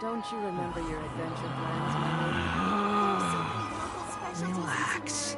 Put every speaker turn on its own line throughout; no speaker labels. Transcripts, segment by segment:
Don't you remember your adventure plans, my lady?
Relax.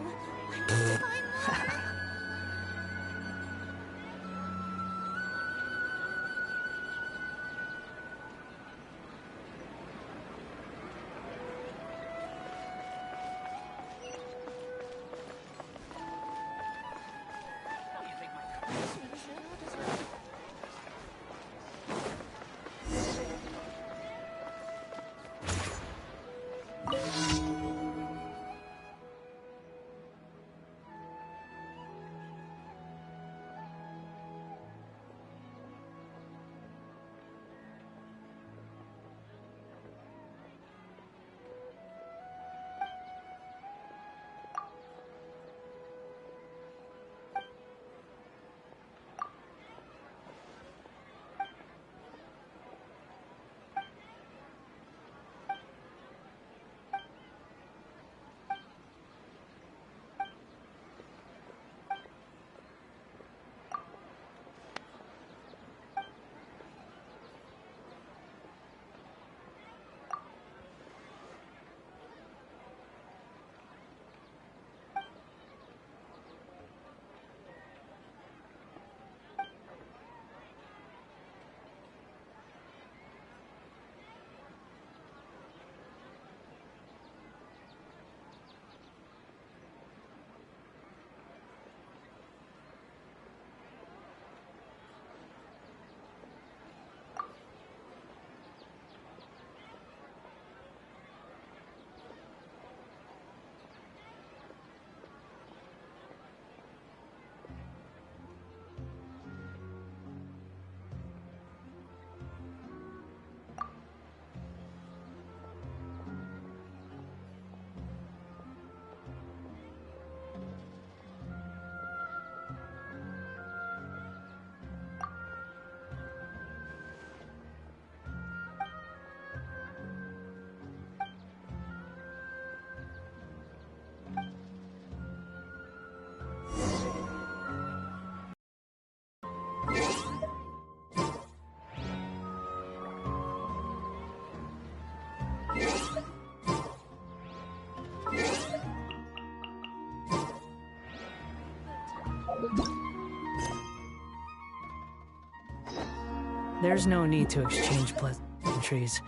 There's no need to exchange pleasantries.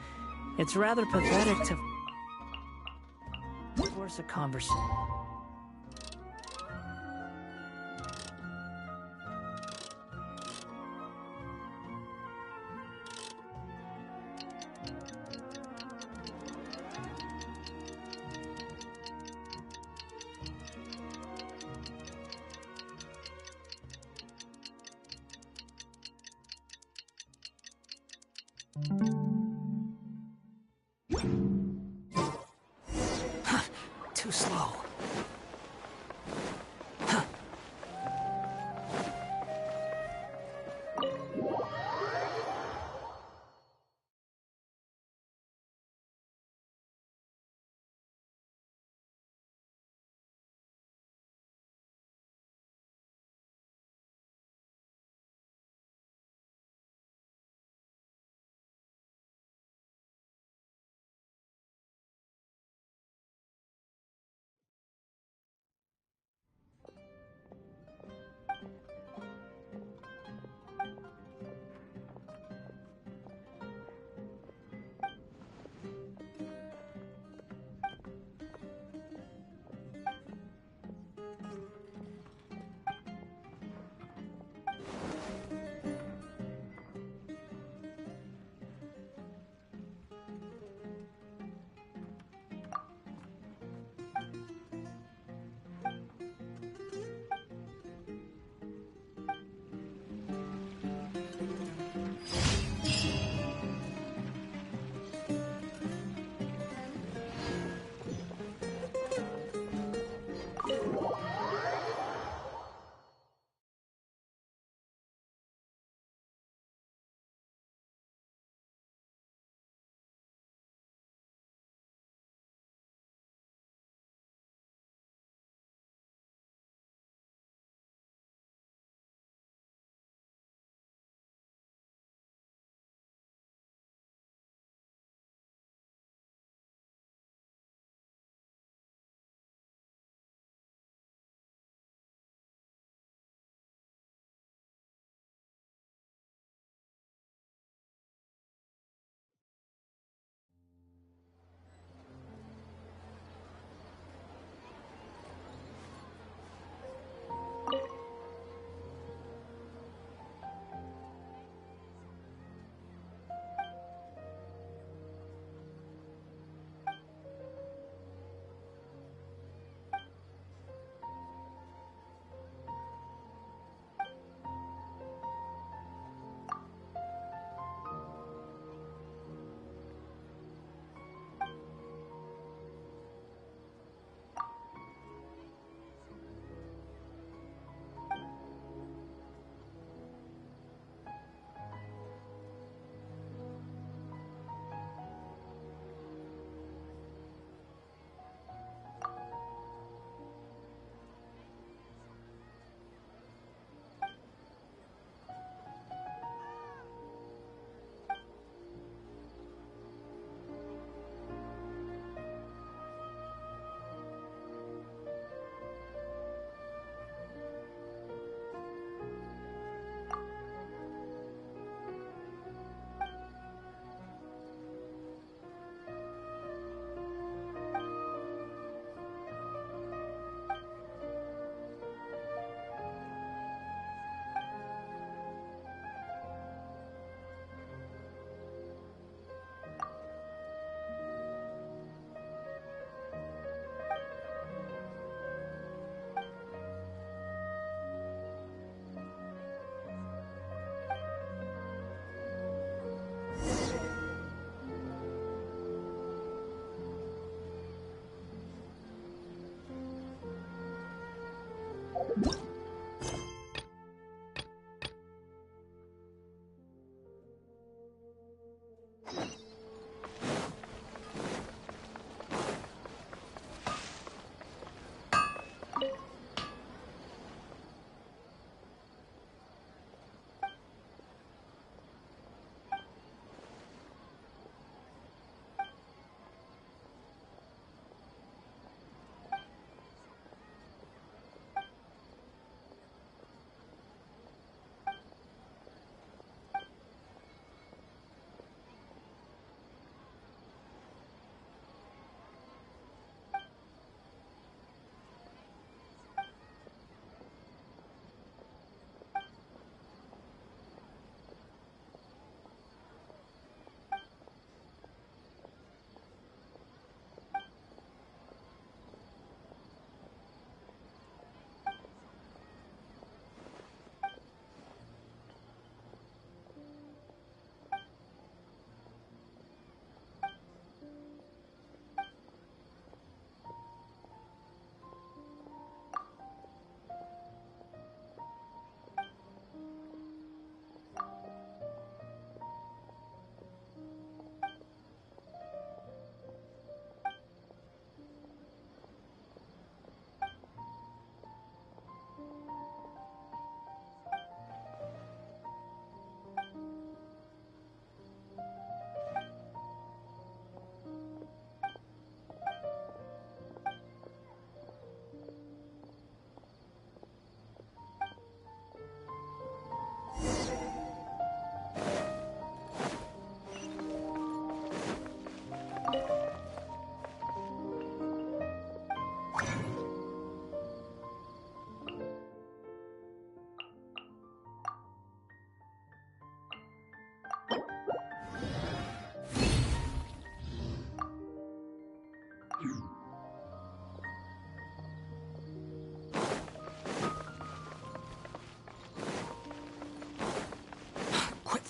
It's rather pathetic to force a conversation. Too slow.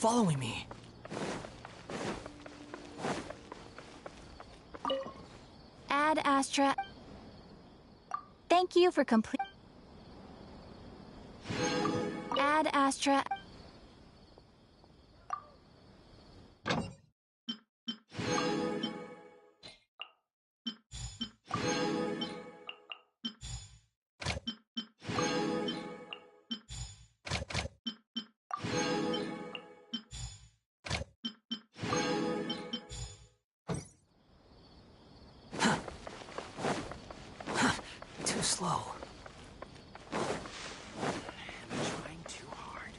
following me.
Add Astra. Thank you for complete. Add Astra.
Too slow.
Trying too hard.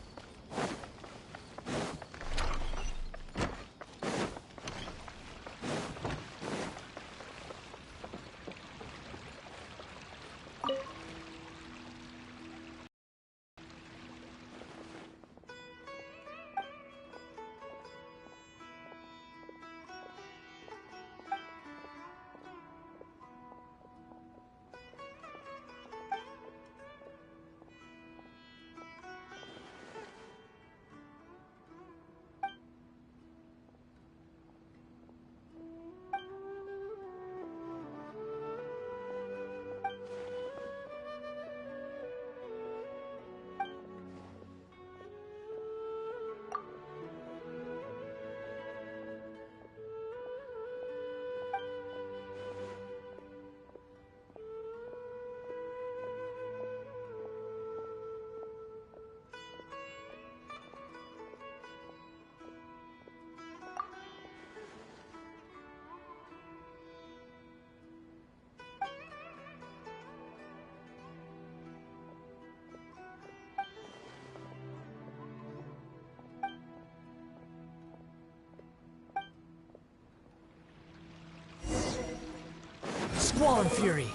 Squall and Fury.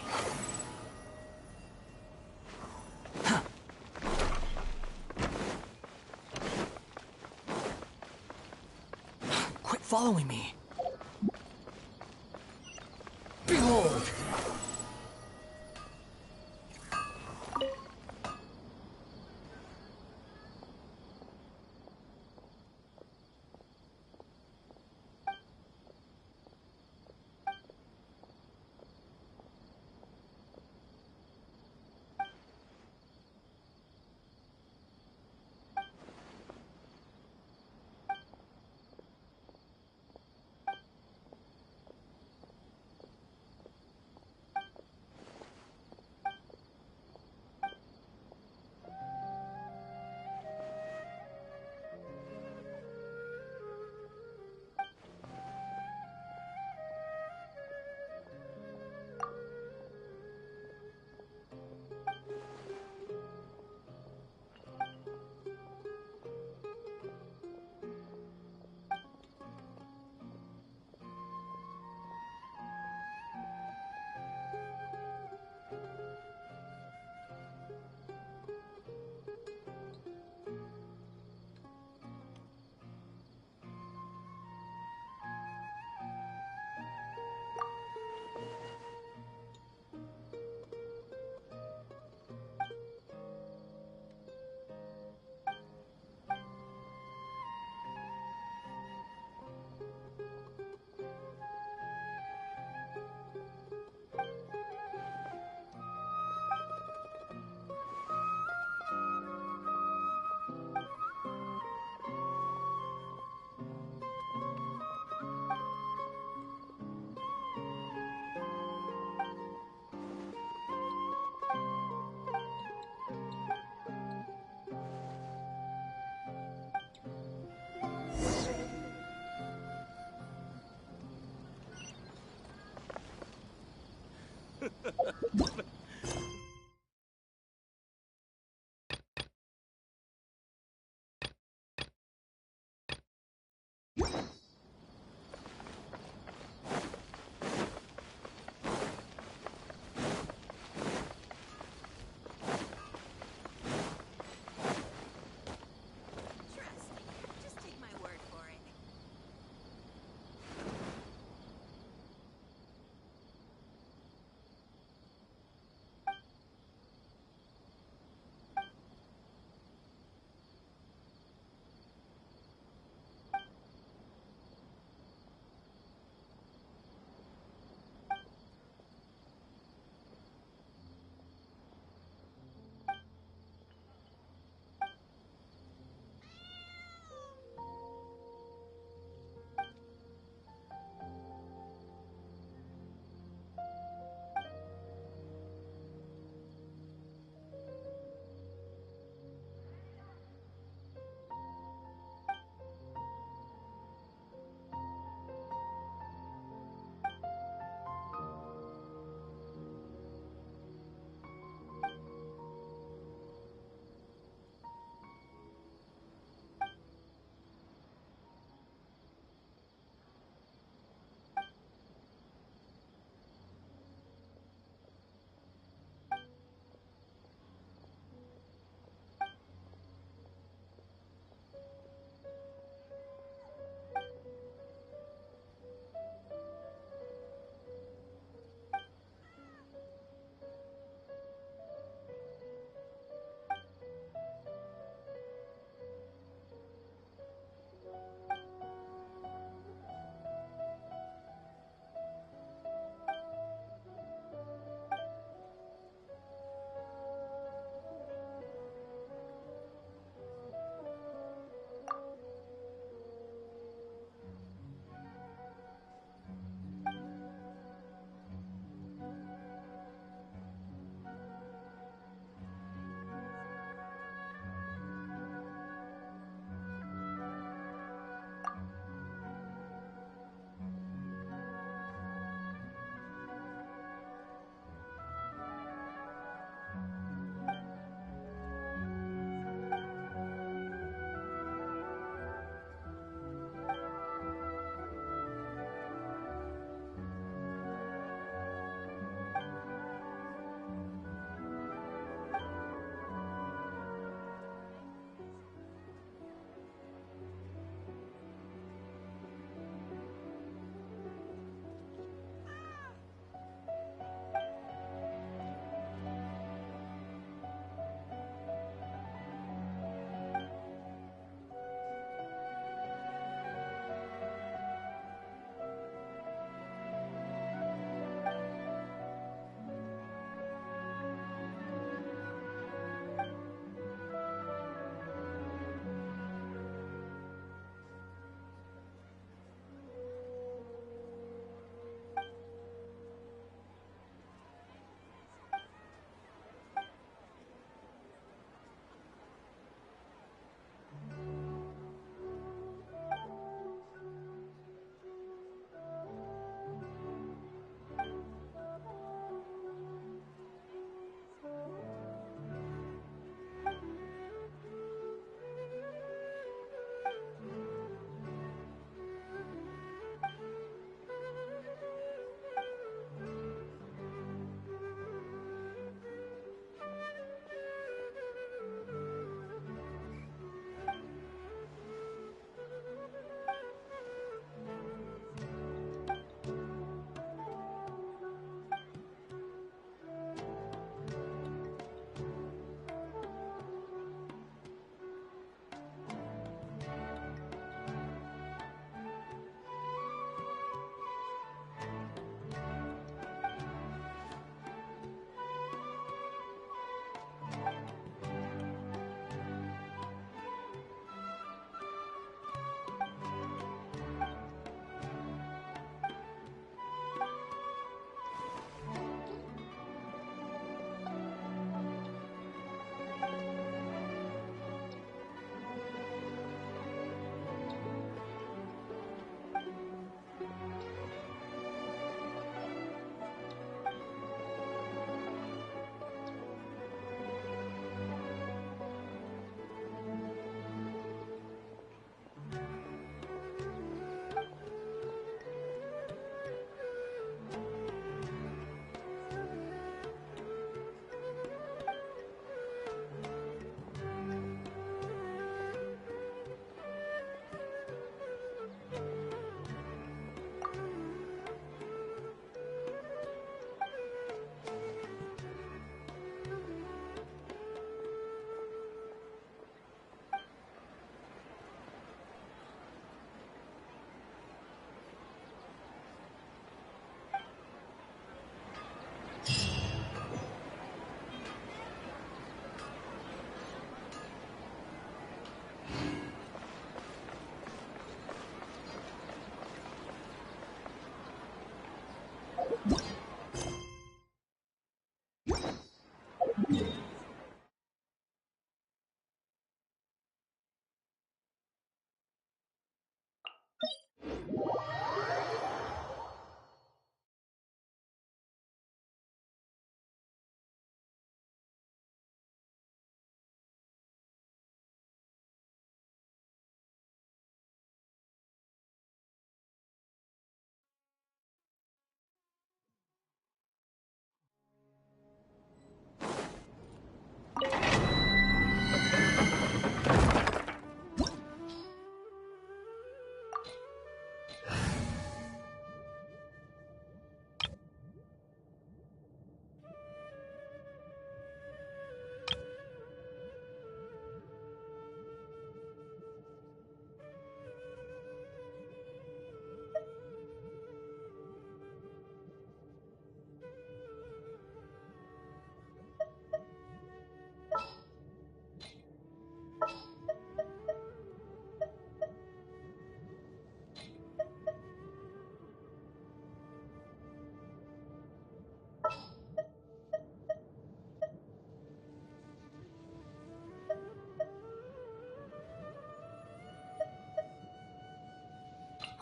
Quit following me. Behold!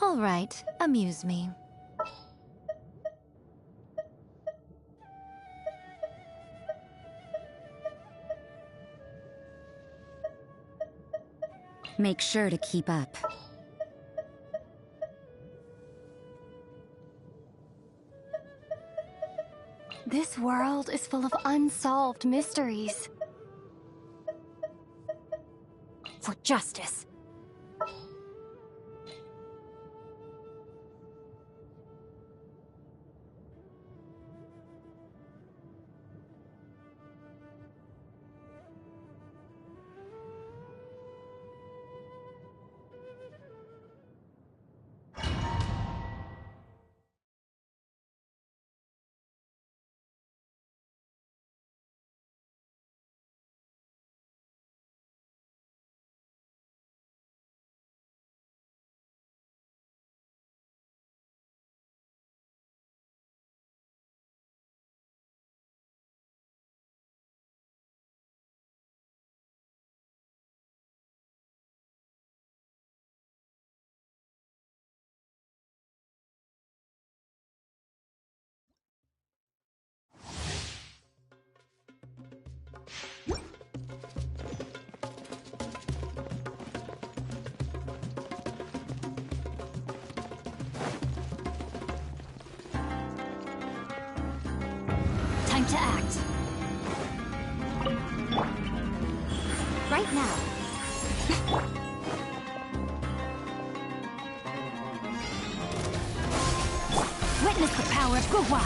All right, amuse me.
Make sure to keep up.
This world is full of unsolved mysteries. For justice. Time to act. Right now. Witness the power of Guhua.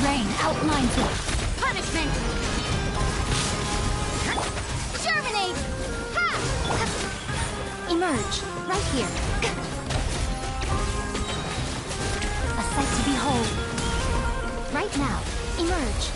Rain outlines it. Punishment! Germinate! Ha! Emerge, right here. A sight to behold. Right now, emerge.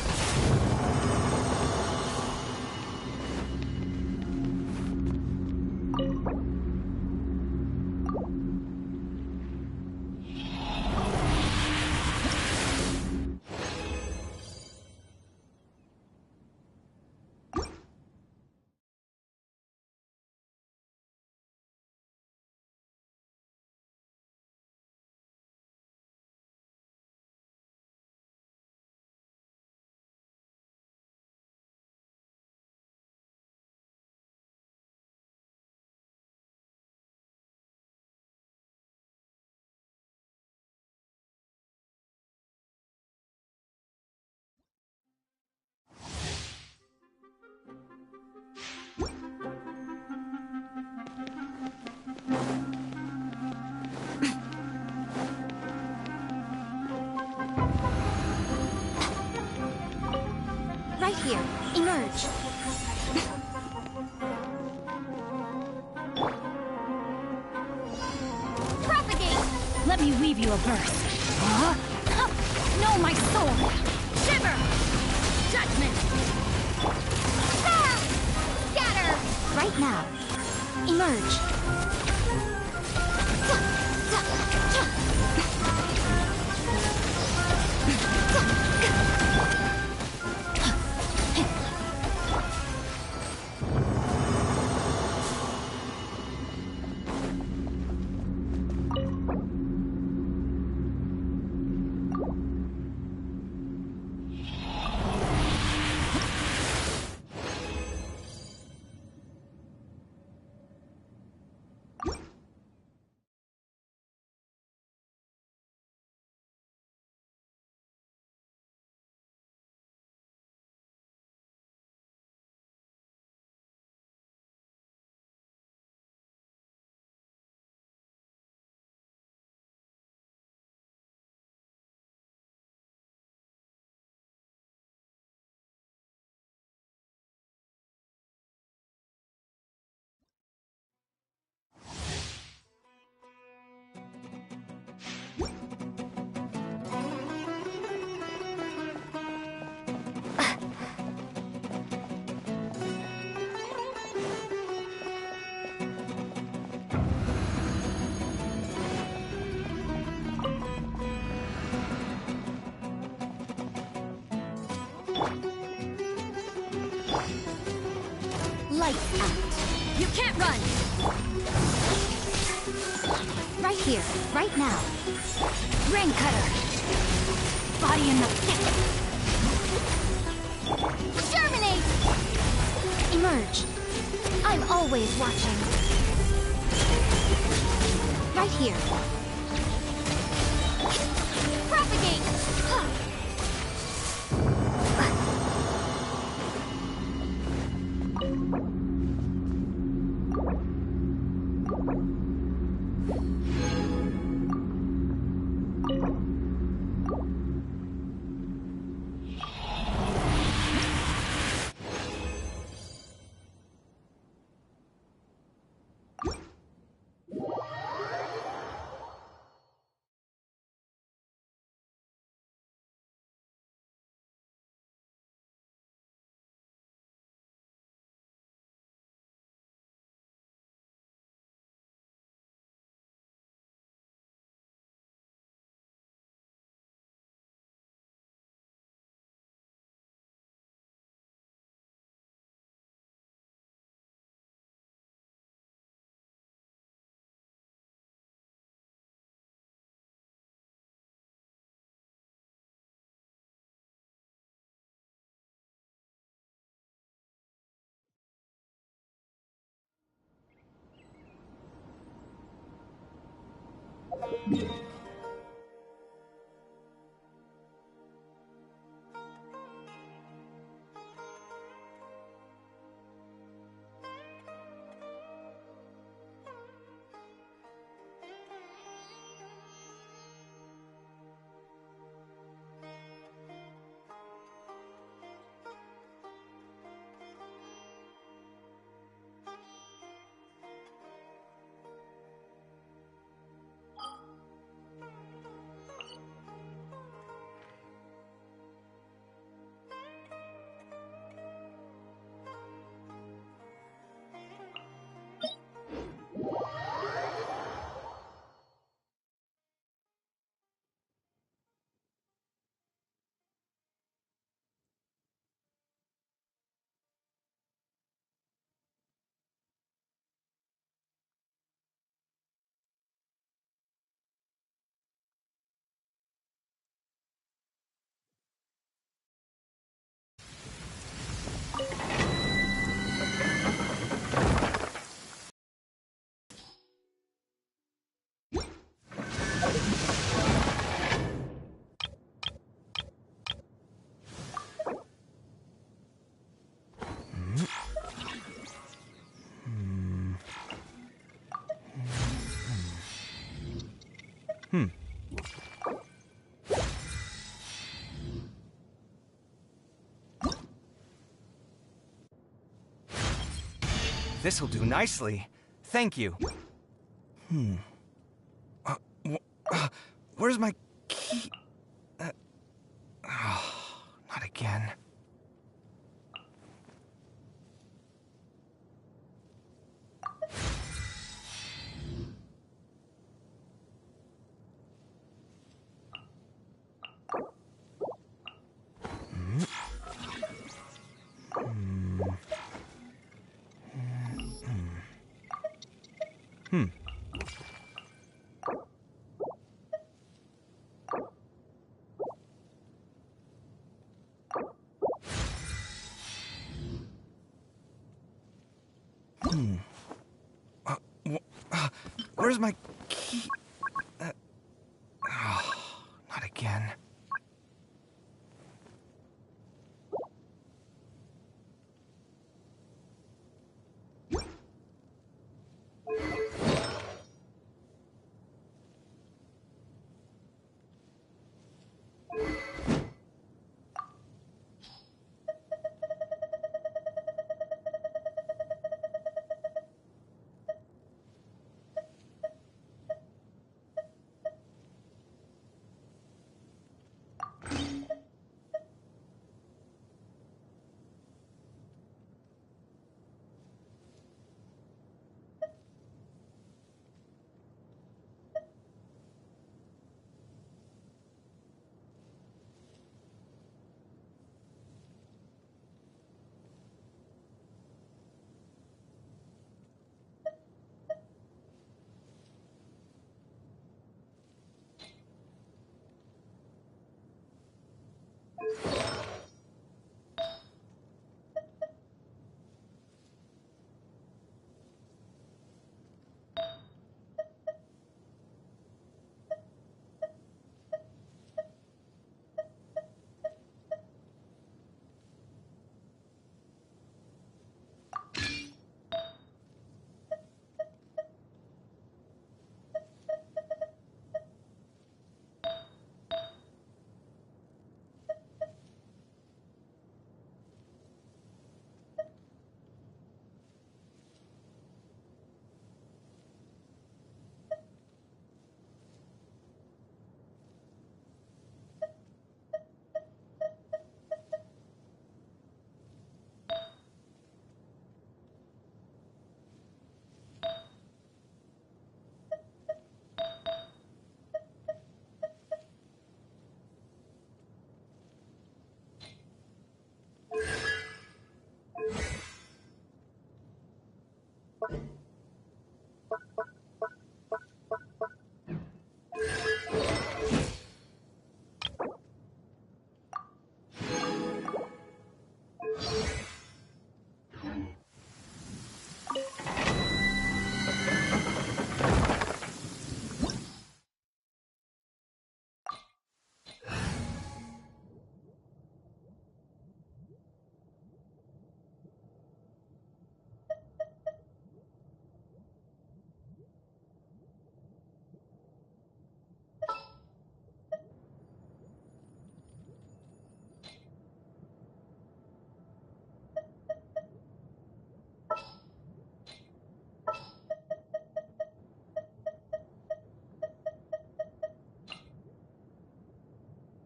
Right here. Emerge. Propagate! Let me weave you a verse. Huh? Know my soul! Shiver! Judgment! Ah! Scatter! Right now. Emerge. You can't run! Right here, right now. Ring cutter! Body in the pit! Germinate! Emerge! I'm always watching. Right here. Propagate! Huh.
This'll do nicely. Thank you. Where's my key? Not again. Where's my key? Not again.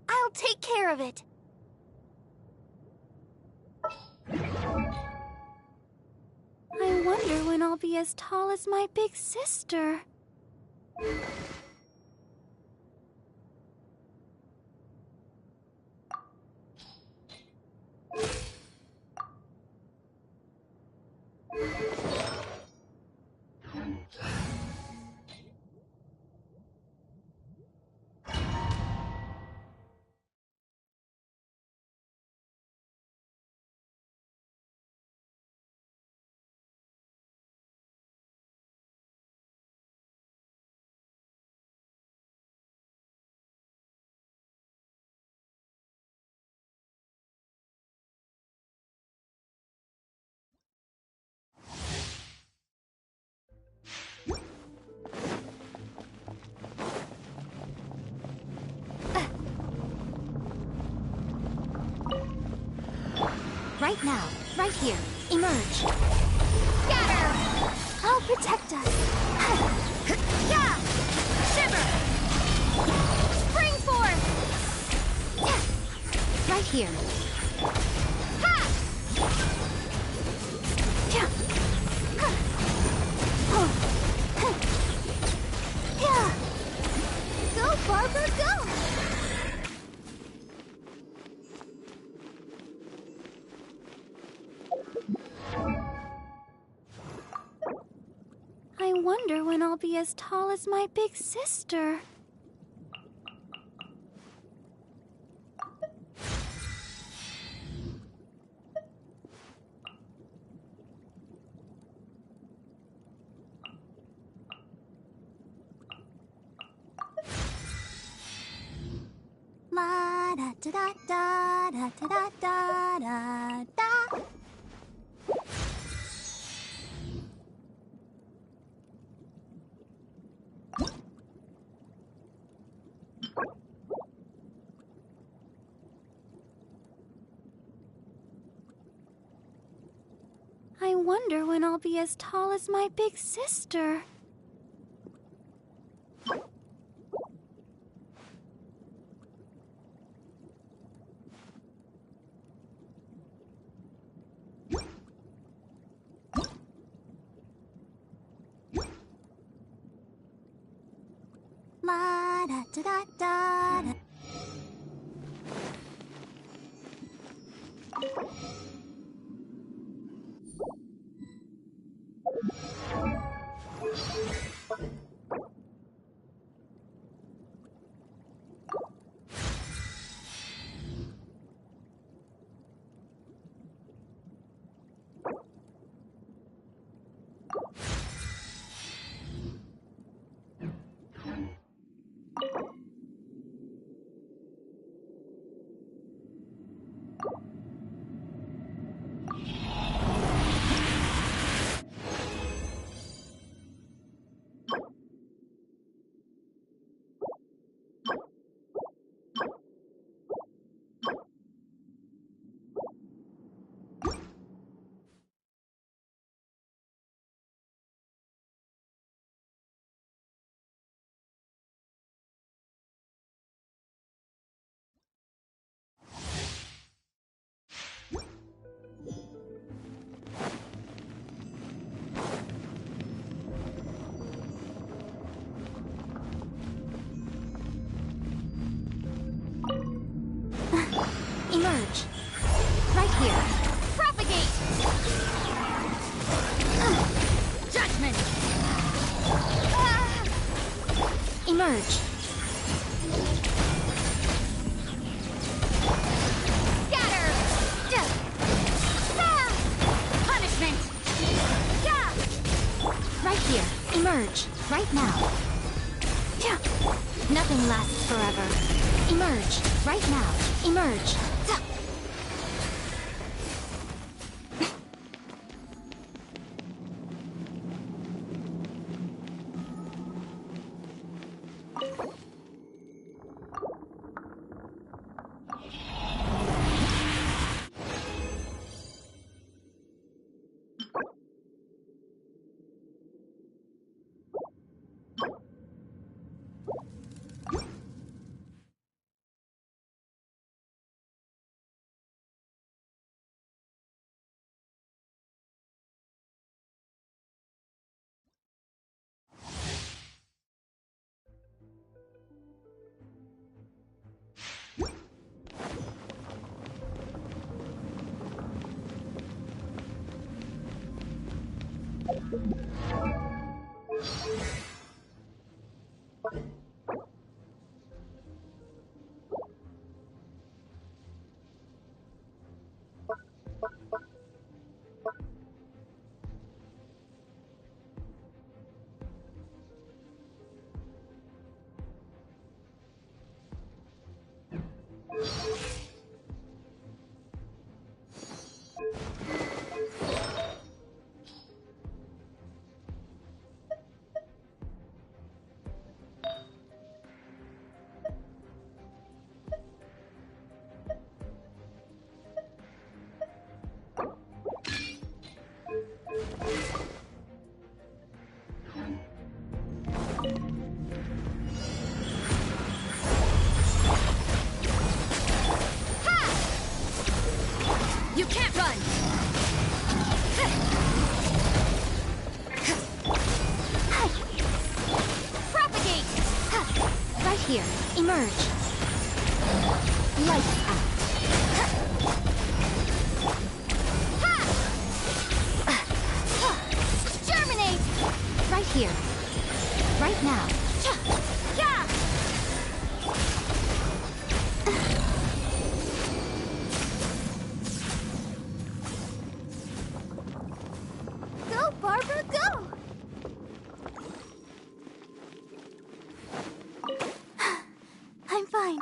I'll take care of it. I wonder when I'll be as tall as my big sister. Right now, right here, emerge. Scatter! I'll protect us. Yeah! Shiver! Spring forth! Right here. Ha! Yeah! Yeah! Go, Barbara, go! I wonder when I'll be as tall as my big sister. La da da da da da da da da da. I wonder when I'll be as tall as my big sister. La da da da da da. Emerge. Scatter! Punishment! Right here. Emerge. Right now. Nothing lasts forever. Emerge. Right now. Emerge. You can't run! Propagate! Right here. Emerge. Lights out. Germinate! Right here. Right now. Go, Barbara, go! I'm fine.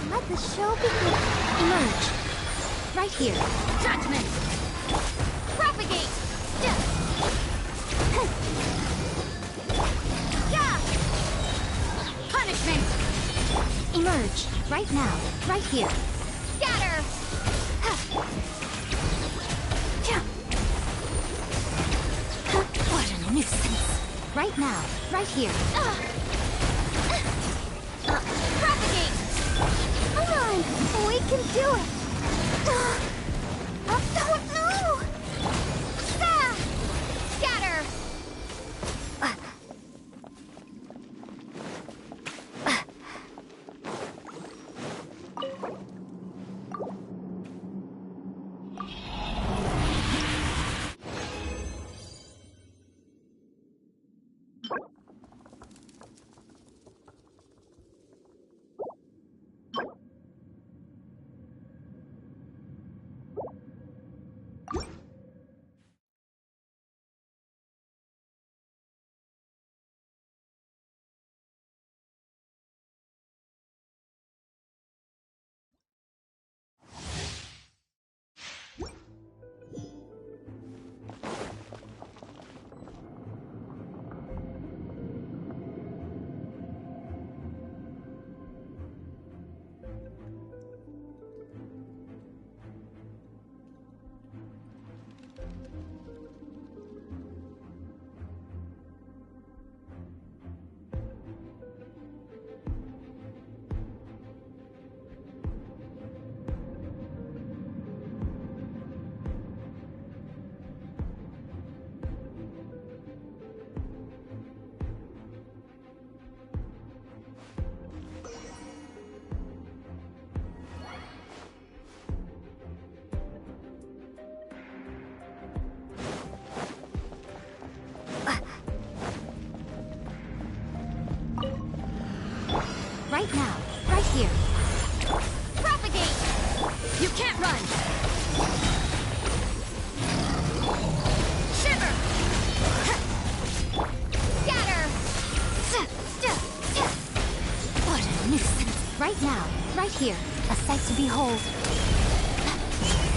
Let the show begin. Emerge. Right here. Judgment! Propagate! Punishment! Emerge. Right now. Right here. Scatter! What a nuisance. Right now. Right here. Propagate! Come on! We can do it! Oh no! Scatter! Right now, right here. Propagate! You can't run! Shiver! Scatter! What a nuisance! Right now, right here. A sight to behold.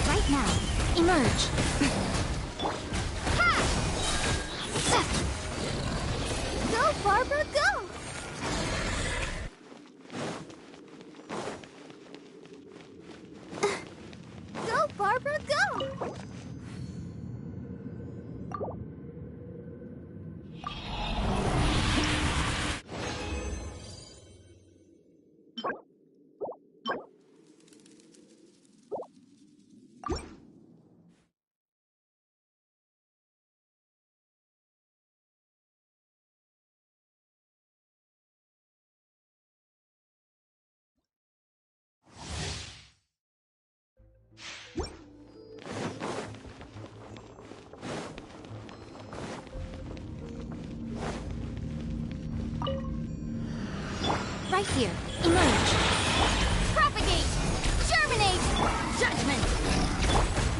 Right now, emerge. Ha! Go, Barbara, go! Go, Barbara, go! Right here. Emerge. Propagate! Germinate! Judgment!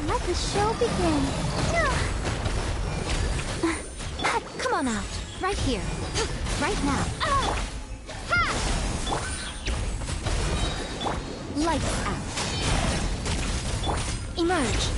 Let the show begin. Come on out. Right here. Right now. Lights out. Emerge.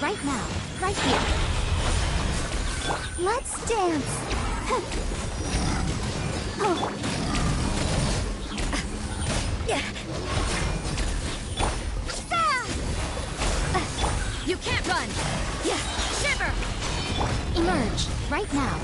Right now, right here. Let's dance. Oh. You can't run. Shiver. Emerge right now.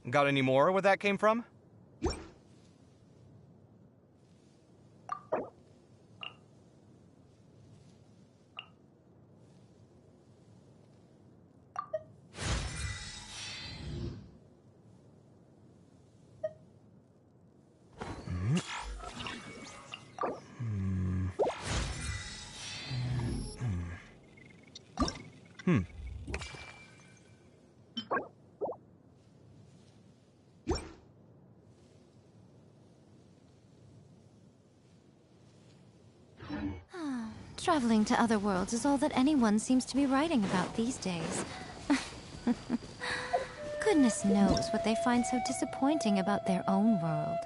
Got any more where that came from?
Traveling to other worlds is all that anyone seems to be writing about these days. Goodness knows what they find so disappointing about their own world.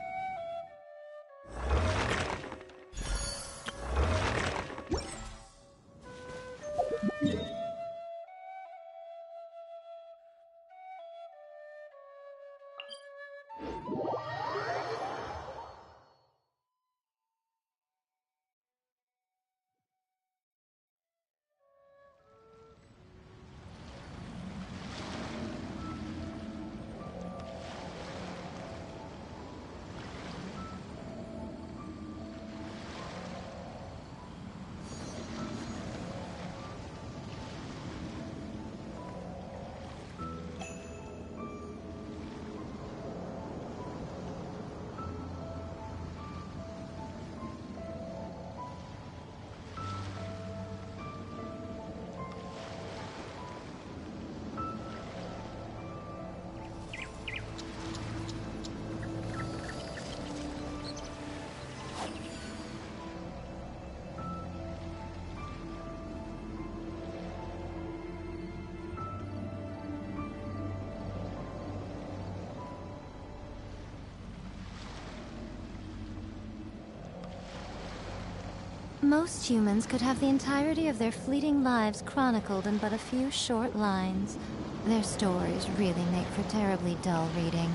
Most humans could have the entirety of their fleeting lives chronicled in but a few short lines. Their stories really make for terribly dull reading.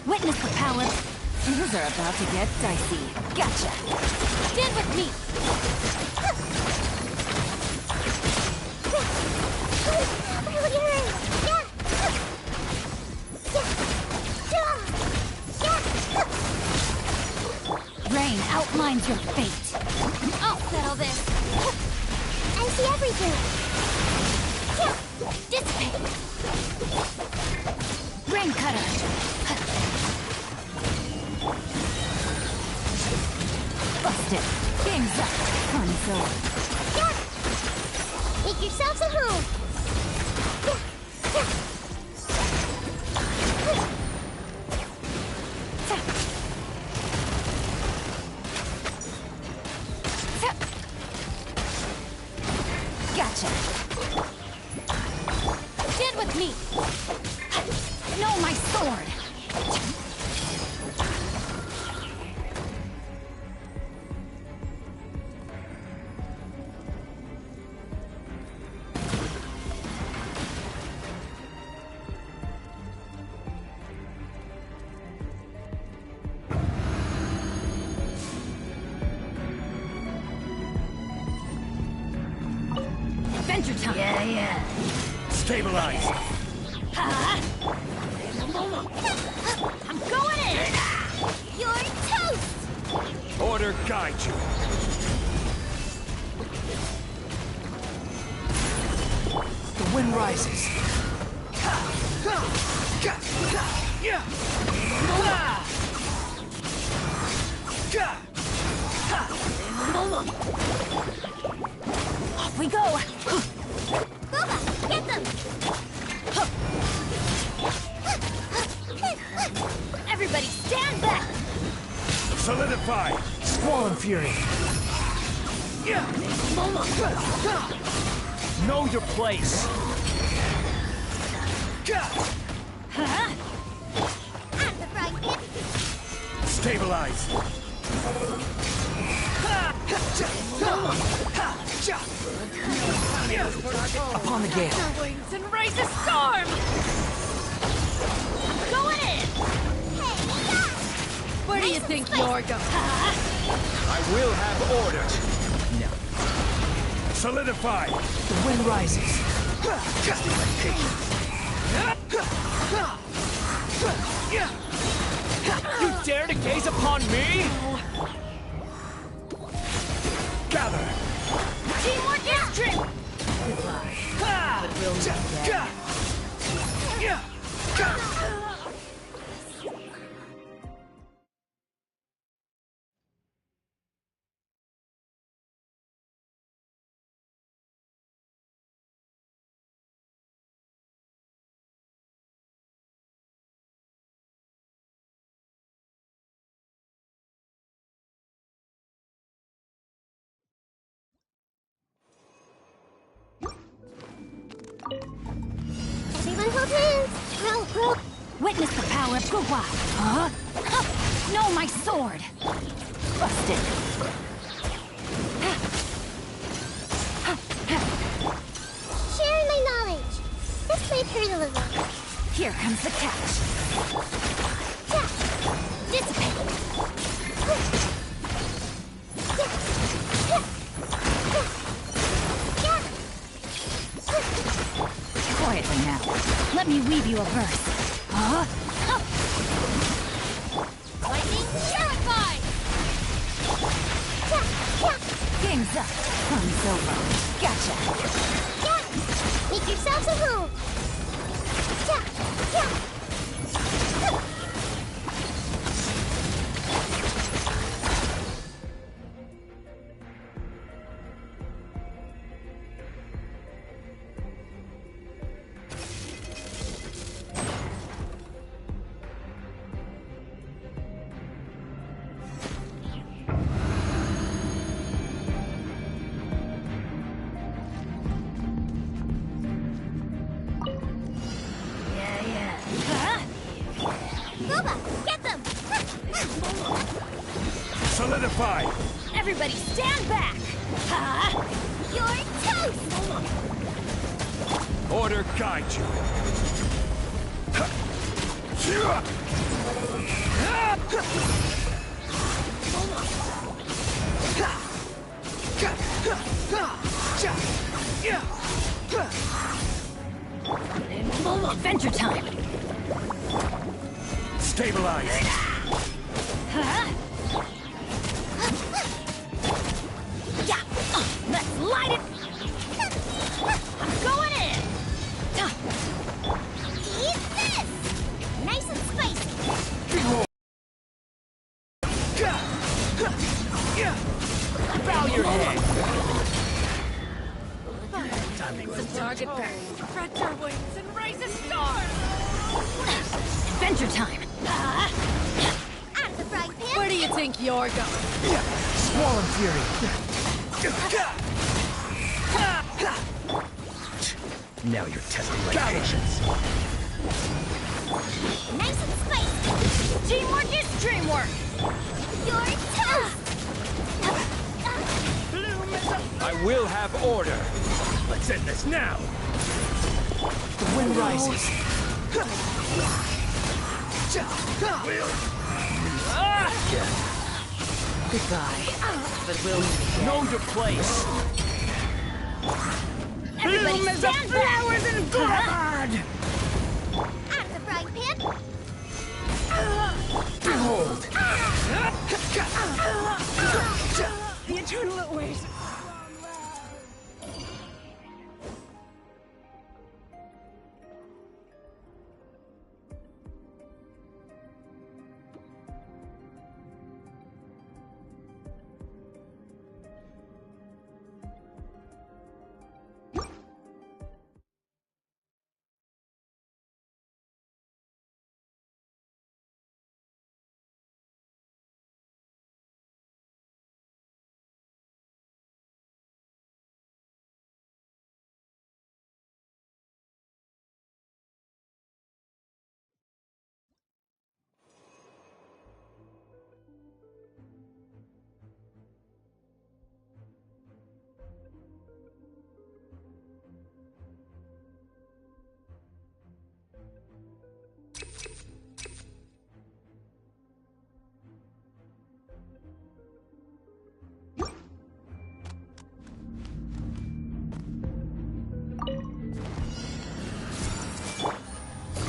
Witness the power. Things are about to get dicey. Gotcha. Stand with me. Rain outlines your fate. I'll settle this. I see everything. Dissipate. Rain cutter. Bust it. Game's up. Console. Yeah. Make yourselves at home. Gotcha. Stand with me. No
Adventure time! Yeah.
Stabilize!
I'm going in!
You're toast!
Order guide you!
The wind rises.
Off we go!
Boba, get them!
Everybody stand back!
Solidify!
Squall and Fury.
Know your place!
At the frying pan!
Stabilize!
Upon the gale.
Wings and raise a storm! I'm going in! Where do you think you're going?
I will have order!
No.
Solidify!
The wind rises.
You dare to gaze upon me? Gather!
Teamwork is trick!
Everyone hold hands! Roll!
Witness the power of Guwa! Huh? No, my sword! Busted!
Sharing my knowledge. This might hurt a little.
Here comes the catch! Dissipate! Quietly now. Let me weave you a verse. Huh? Lightning terrified! Game's up. Fun's over. Gotcha.
Make yourselves at home. Boba, get them!
Solidify!
Everybody stand back!
You're toast!
Order guide you!
Adventure time!
Stabilize!
Yeah! Let's light it! I'm going in!
Eat this! Nice and spicy!
Bow your head!
The target back! Spread your wings and raise a storm! Adventure time!
Out of the frying pan!
Where do you think you're going?
Squall and Fury.
Now you're testing my patience.
Nice and spicy!
Teamwork is dreamwork!
You're toast!
I will have order. Let's end this now.
The wind rises.
Goodbye. But we'll
Know your place.
Everybody
Bloom as the
stand back!
flowers in Boulevard!
At the frying pan.
Behold!
The eternal awaits.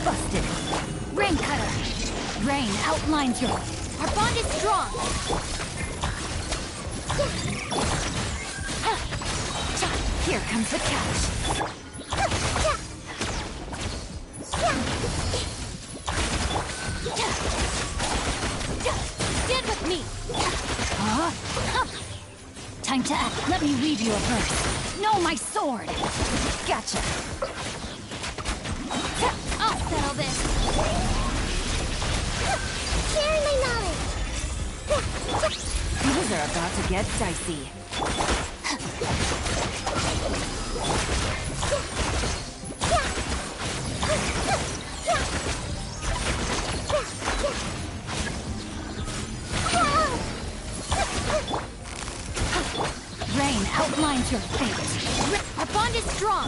Busted. Rain cutter. Rain outlines your... Our bond is strong. Here comes the catch. Stand with me. Time to act. Let me weave you a verse. No, my sword. Gotcha. I'll settle this.
Sharing my knowledge.
Things are about to get dicey. Rain outlines your fate. Our bond is strong.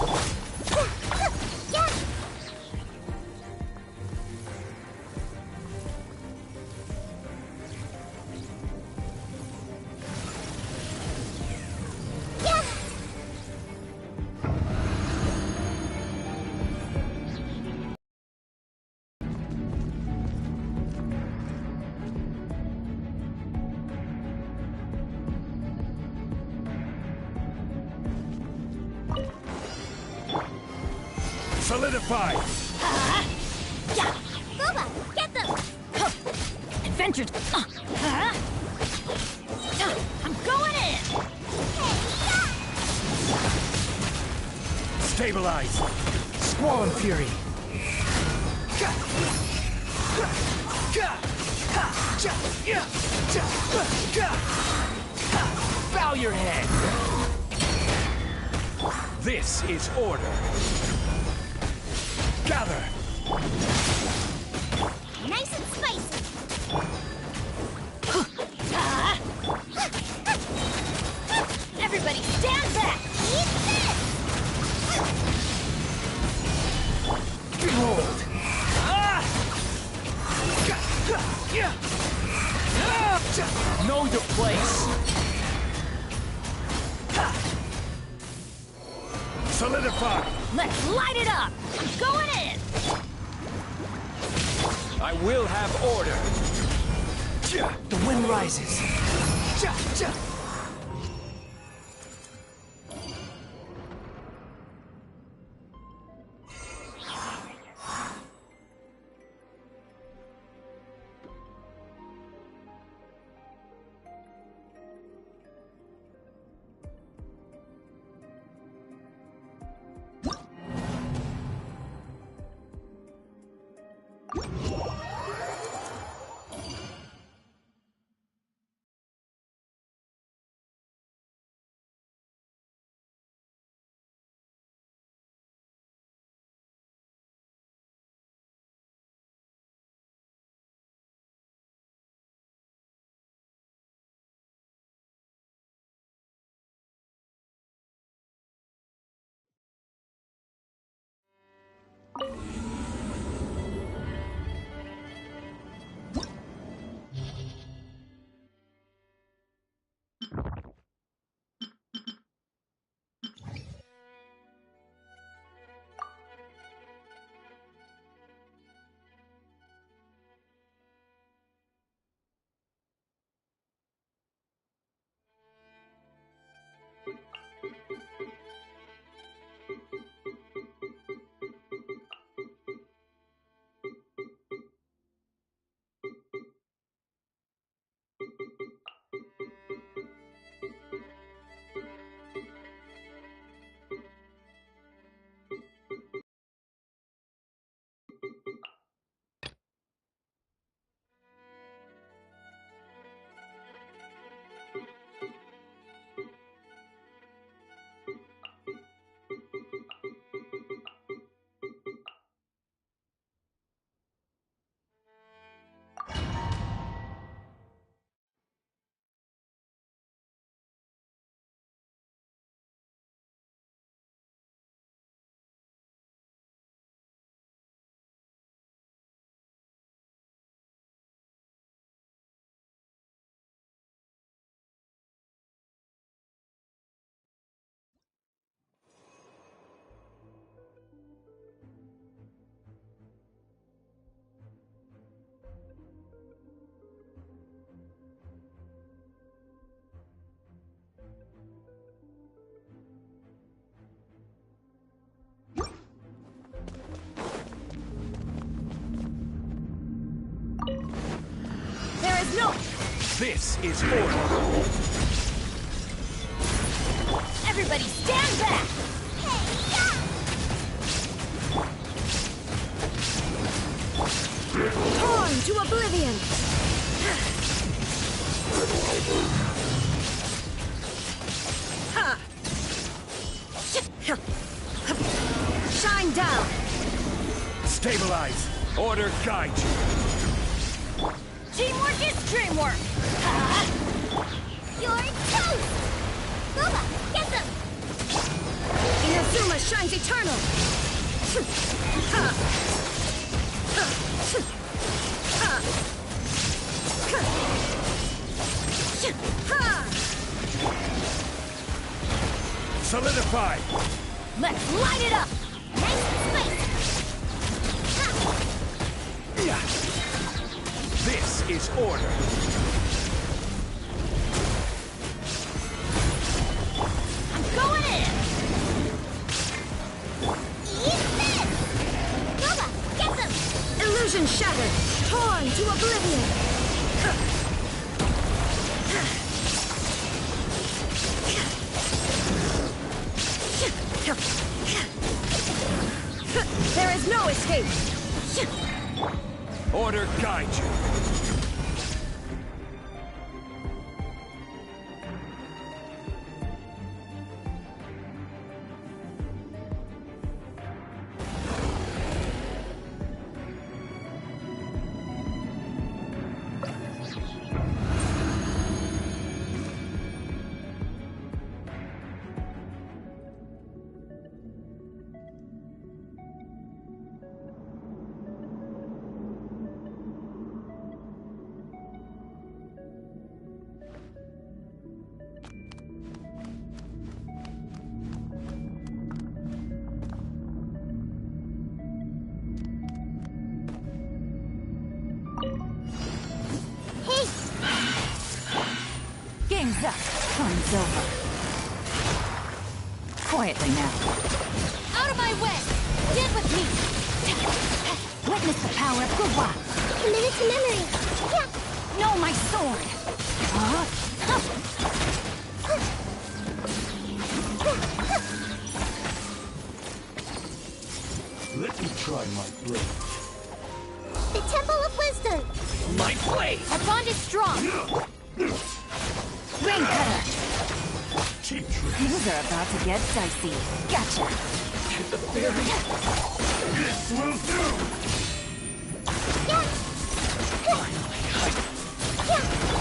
Solidify!
Yeah.
Boba, get them.
Adventure. I'm going in.
Stabilize!
Squall and Fury!
Bow your head! This is order. Gather!
Nice and spicy.
Everybody stand back.
Eat this.
Behold! Know your place! Solidify!
Let's light it up. I'm going in.
I will have order!
The wind rises.
is no...
This is order.
Everybody stand back!
Torn to oblivion! Shine down!
Stabilize. Order guide you.
Teamwork is dreamwork!
You're toast! Booba, get them!
Inazuma shines eternal!
Solidify.
Let's light it up!
Nice and
This is order.
I'm going in!
Eat this! Booba, get them!
Illusion shattered! Torn to oblivion! There is no escape!
Order guide you.
Game's up. Fun's over. Quietly now. Out of my way! Stand with me! Witness the power of Guwa!
Commit it to memory!
No, my sword!
Let me try my blade.
The Temple of Wisdom!
My blade!
Our bond is strong! Rain cutter!
Cheap trick.
Things are about to get dicey. Gotcha!
This will do!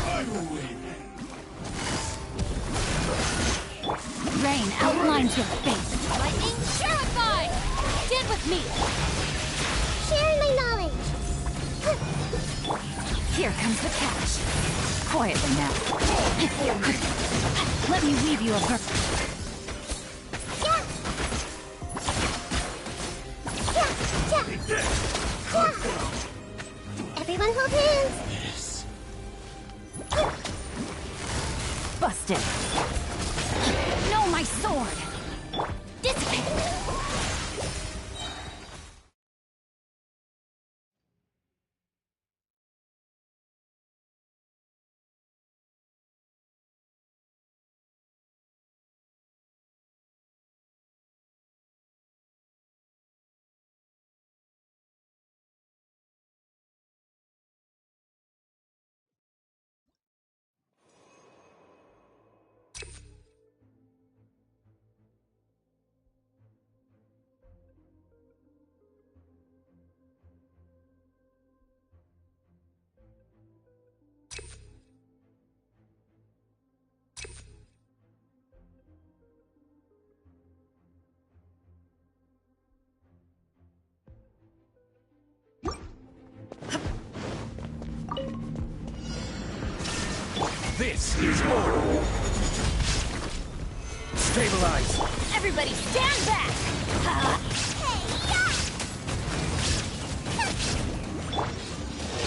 I will win.
Rain outlines your face. Lightning terrified! Stand with me!
Sharing my knowledge!
Here comes the catch. Quietly now. Let me weave you a
Everyone hold hands!
Busted. No, my sword! Dissipate!
This is order. Stabilize.
Everybody stand back!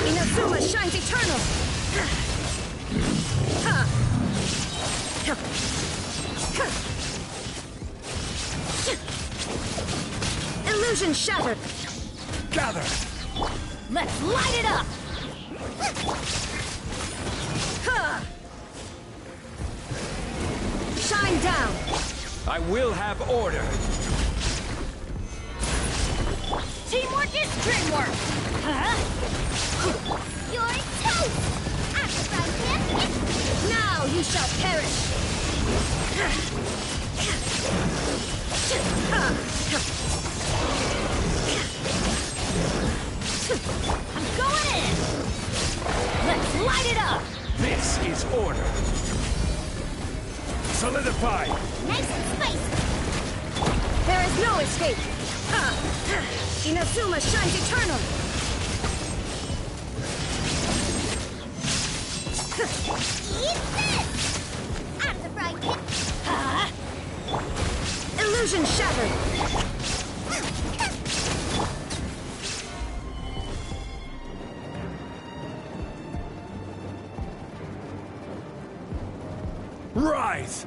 Inazuma shines eternal! Illusion shattered!
Gather.
Let's light it up!
I will have order.
Teamwork is dreamwork! Huh?
You're toast! After him, now you shall perish!
I'm going in! Let's light it up!
This is order. Solidify.
Nice and spicy!
There is no escape! Inazuma shines eternal!
Eat this! Out of the frying pan!
Illusion shattered!
Rise!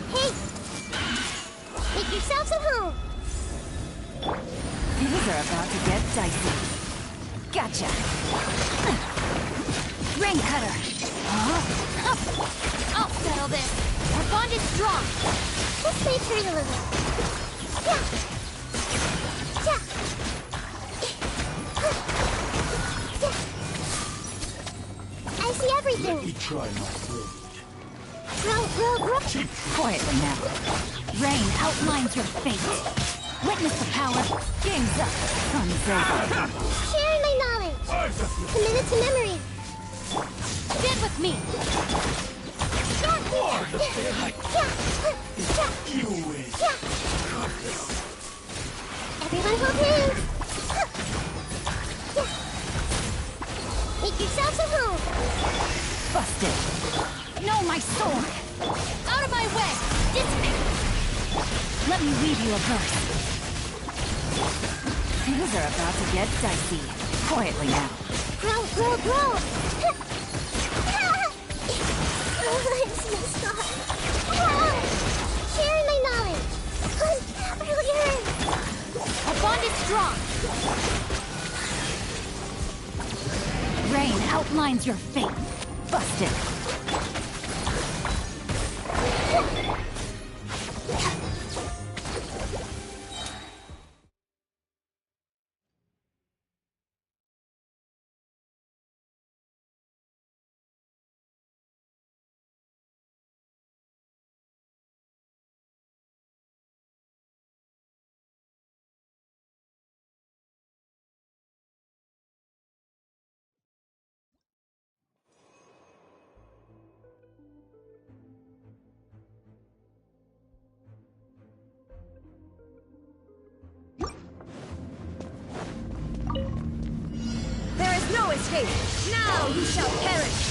Hey! Make yourselves at home!
Things are about to get dicey. Gotcha! Rain cutter! Huh? I'll settle this! Our bond is strong!
This may hurt a little. Yeah. Yeah. Yeah. I see everything.
Let me try my blade.
Grow.
Quietly now. Rain outlines your fate. Witness the power. Game's up. Sun's over.
Sharing my knowledge. Committed to memory.
Stand with me.
You win.
Everyone hold hands. Make yourselves at home.
Busted. No, my sword. Out of my way. Dissipate. Let me weave you a verse. Things are about to get dicey. Quietly now.
Grow. It's my scar. Sharing my knowledge. Brilliant.
Our bond is strong. Rain outlines your fate. Busted. There is no escape. Now you shall perish.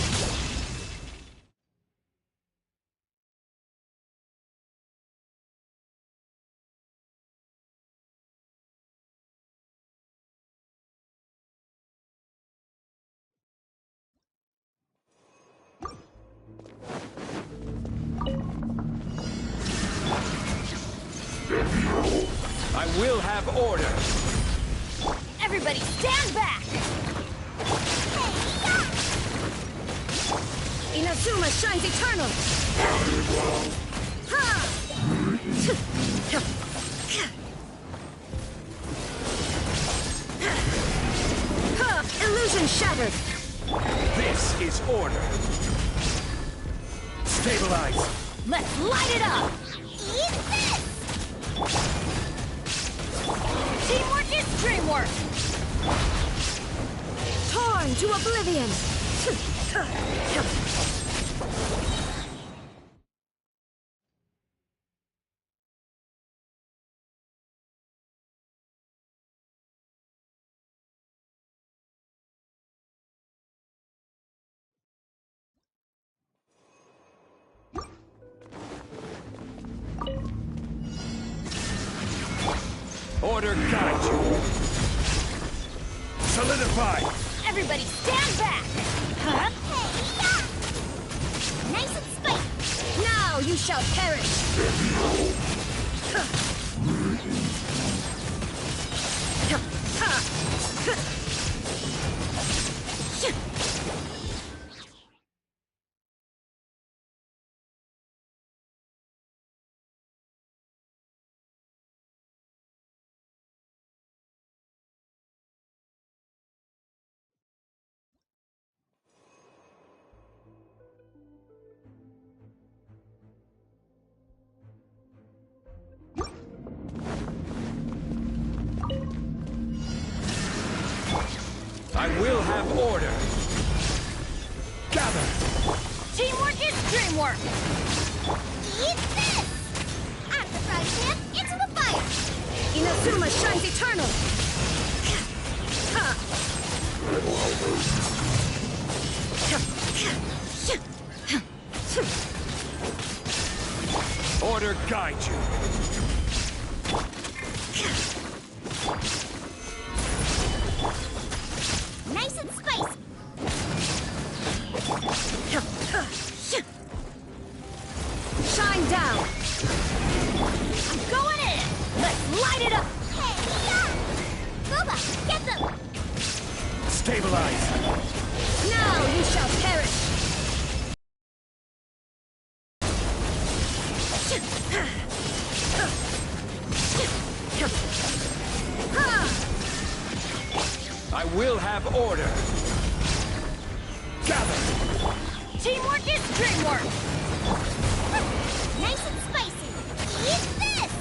I will have order.
Everybody stand back! Inazuma shines eternal! Ha! Illusion shattered!
This is order. Stabilize.
Let's light it up!
Eat this!
Teamwork is dreamwork! Torn to oblivion!
Order guide you. Solidify.
Everybody stand back! Huh?
Nice and spicy. Now you shall perish!
I will have order. Gather.
Teamwork is dreamwork!
Eat this! Enterprise him into the fire!
Inazuma shines eternal!
Order guide you.
Nice and spicy!
Shine down!
I'm going in! Let's light it up!
Hey, yeah! Booba, get them!
Stabilize.
Now you shall perish!
I will have order. Gather.
Teamwork is dreamwork!
Nice and spicy! Eat this!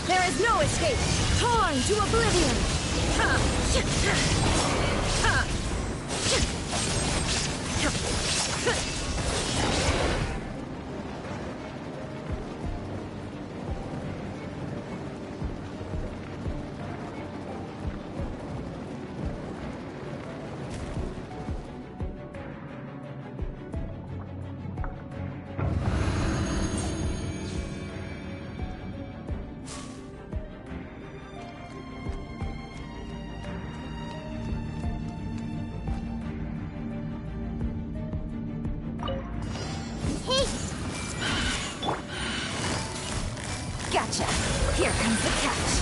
There is no escape! Torn to oblivion!
Gotcha! Here comes the catch!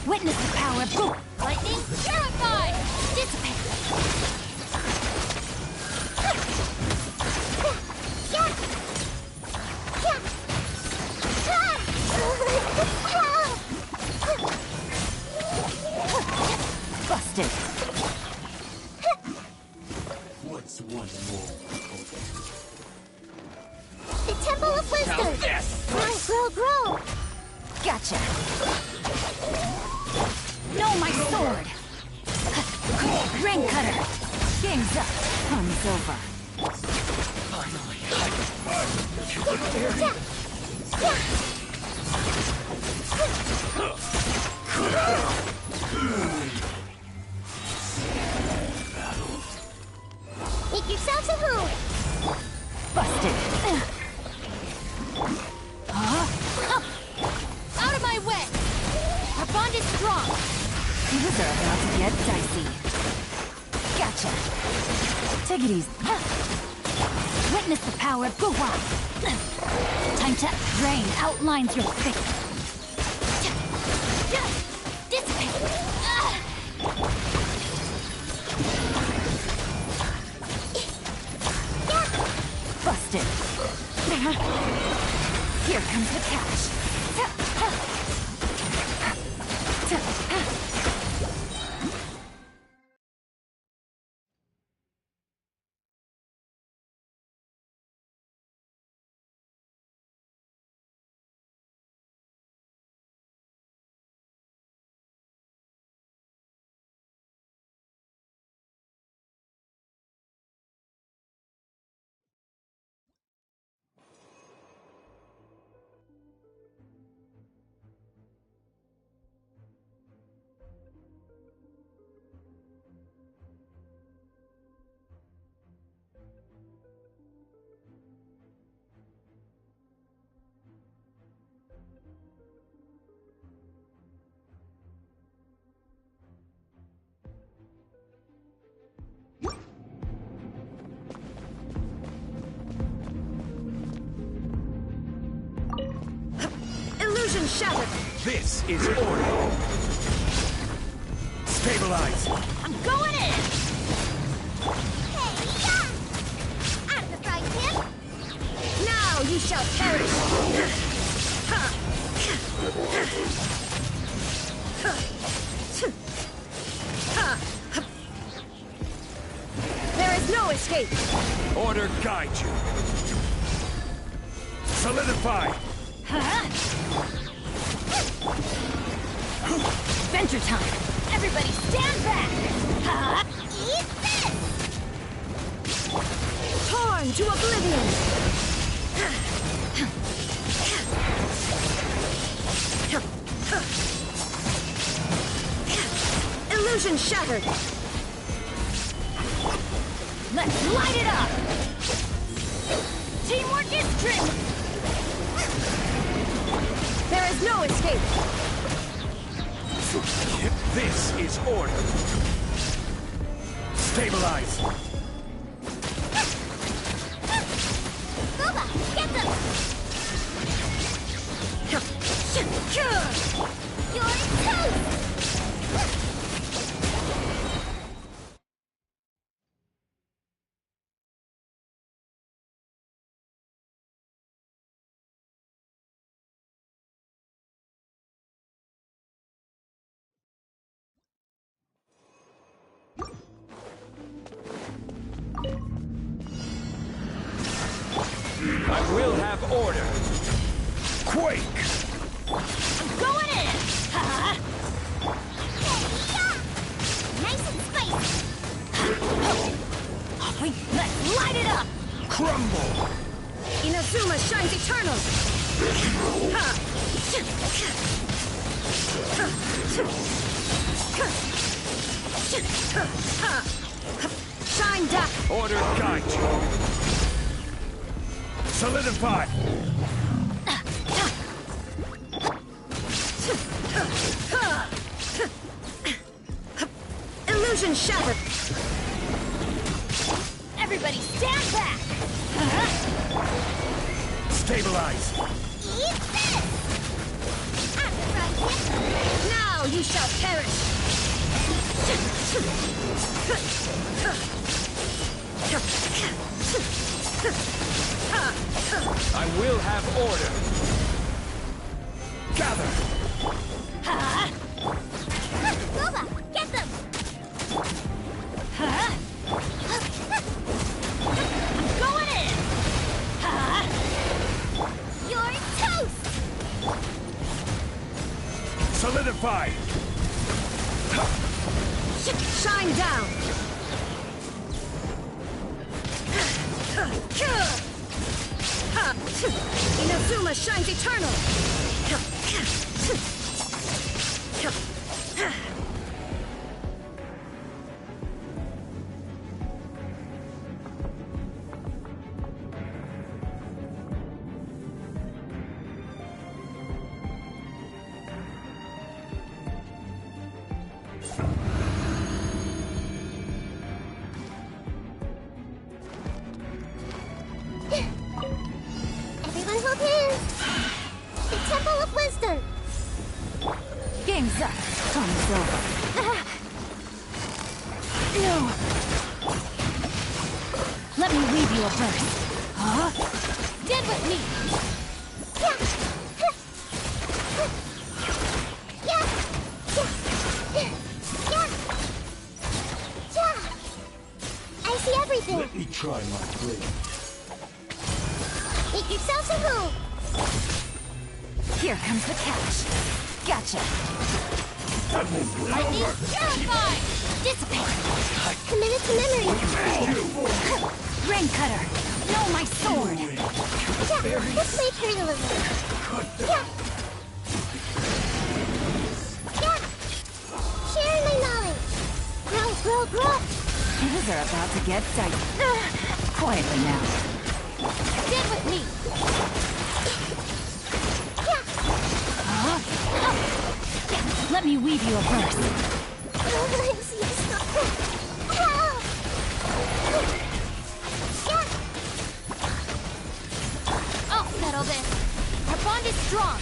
Witness the power of boom! Lightning, purify! Dissipate! Busted!
What's one more?
The Temple of Wisdom! Grow, grow, grow!
Gotcha! No, my sword! Ring cutter! Game's up! Fun's over!
Make yourselves at home!
Busted! Out of my way! Our bond is strong! Things are about to get dicey. Gotcha! Take it easy. Witness the power of Guwa! Time to rain outlines your face! Dissipate! Busted! Here comes the catch!
Illusion shattered.
This is order. Stabilize.
I'm going in!
Hey, yeah! Out of the frying pan?
Now you shall perish. There is no escape.
Order guide you. Solidify.
Venture time! Everybody stand back!
Eat this!
Torn to oblivion. Illusion shattered.
Let's light it up! Teamwork is trim!
There is no escape.
This is order. Stabilize.
Boba, get them! You're toast!
I will have order. Quake.
I'm going in!
Hey, yeah! Nice and spicy!
Let's light it up!
Crumble.
Inazuma shines eternal. Shine down.
Order guide you. Solidify.
Illusion shattered.
Everybody stand back!
Stabilize.
Eat this! Out of the frying pan?
Now you shall perish.
I will have order. Gather.
Boba, get them!
I'm going in!
You're toast!
Solidify.
Shine down. Inazuma shines eternal.
Everyone hold hands! The Temple of Wisdom!
Game's up. Time's over. No! Let me leave you a verse. Huh? Stand with me!
Yeah! Yeah! Yeah! Yeah! I see everything!
Let me try my blade.
Make yourselves at home!
Here comes the catch. Gotcha.
Lightning terrified! Dissipate! Committed to memory!
Rain cutter. No, my sword.
Yeah, this may hurt a little. Yeah! Yeah! Sharing my knowledge! Grow, grow, grow!
Things are about to get dicey. Quietly now.
Stand with me! Yeah!
Let me weave you a verse.
I'll settle this. Our bond is strong.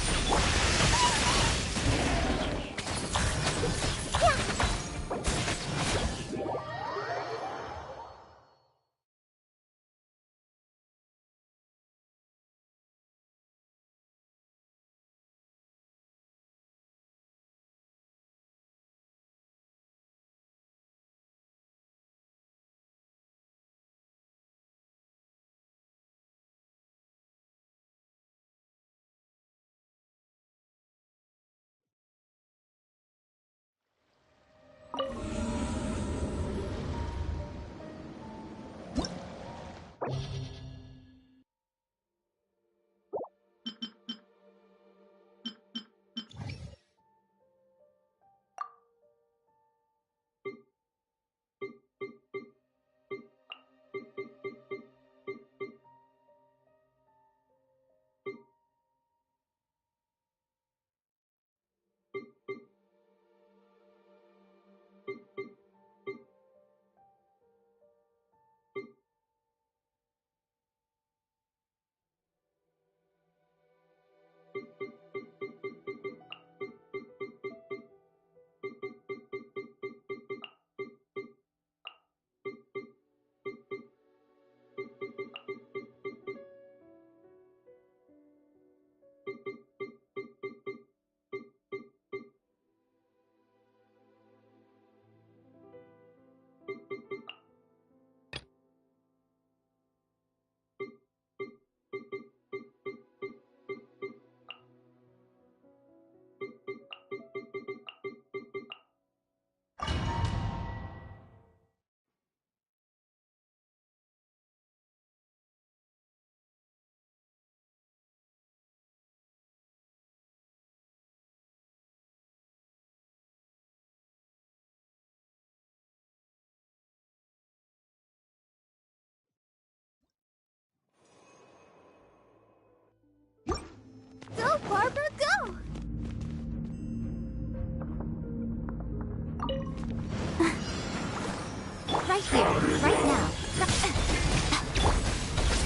Right here, right now.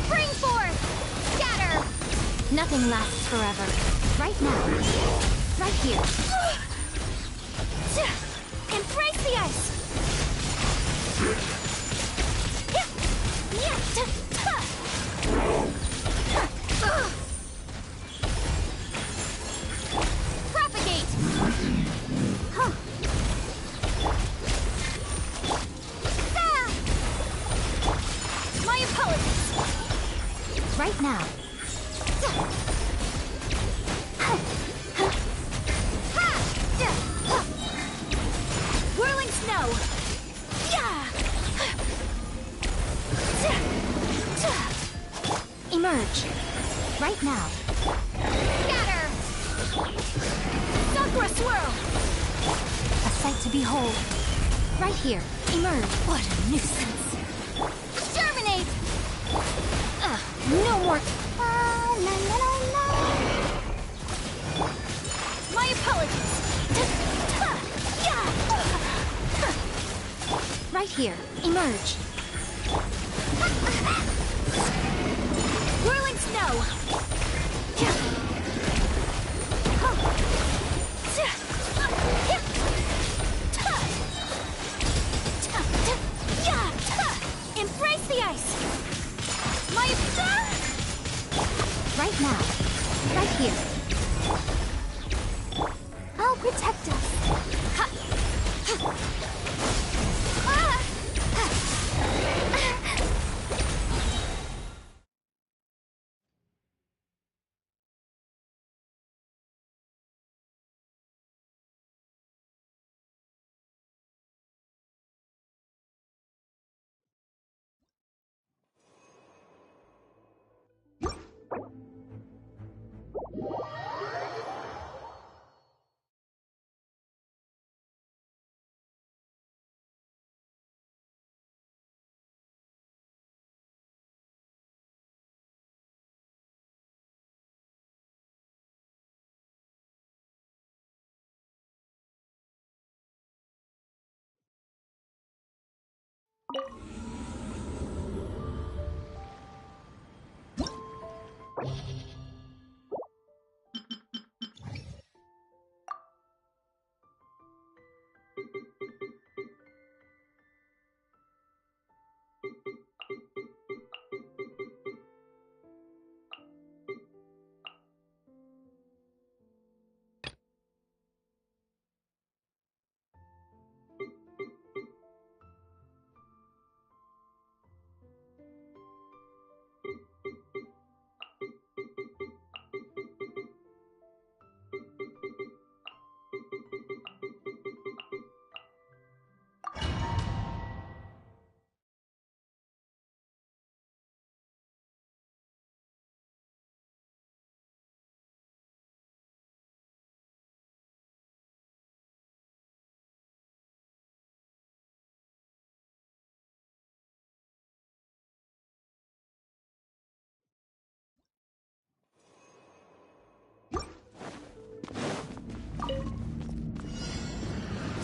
Spring forth! Scatter!
Nothing lasts forever. Right now. Right here.
Embrace the ice! Propagate! My apologies!
Right now.
Whirling snow!
Emerge. Right now.
Scatter! Sakura swirl!
A sight to behold. Right here. Emerge.
What a nuisance! Germinate! No more... La, la, la, la. My apologies!
Right here. Emerge.
Whirling snow! Embrace the ice! My...
Right now. Right here.
I'll protect us!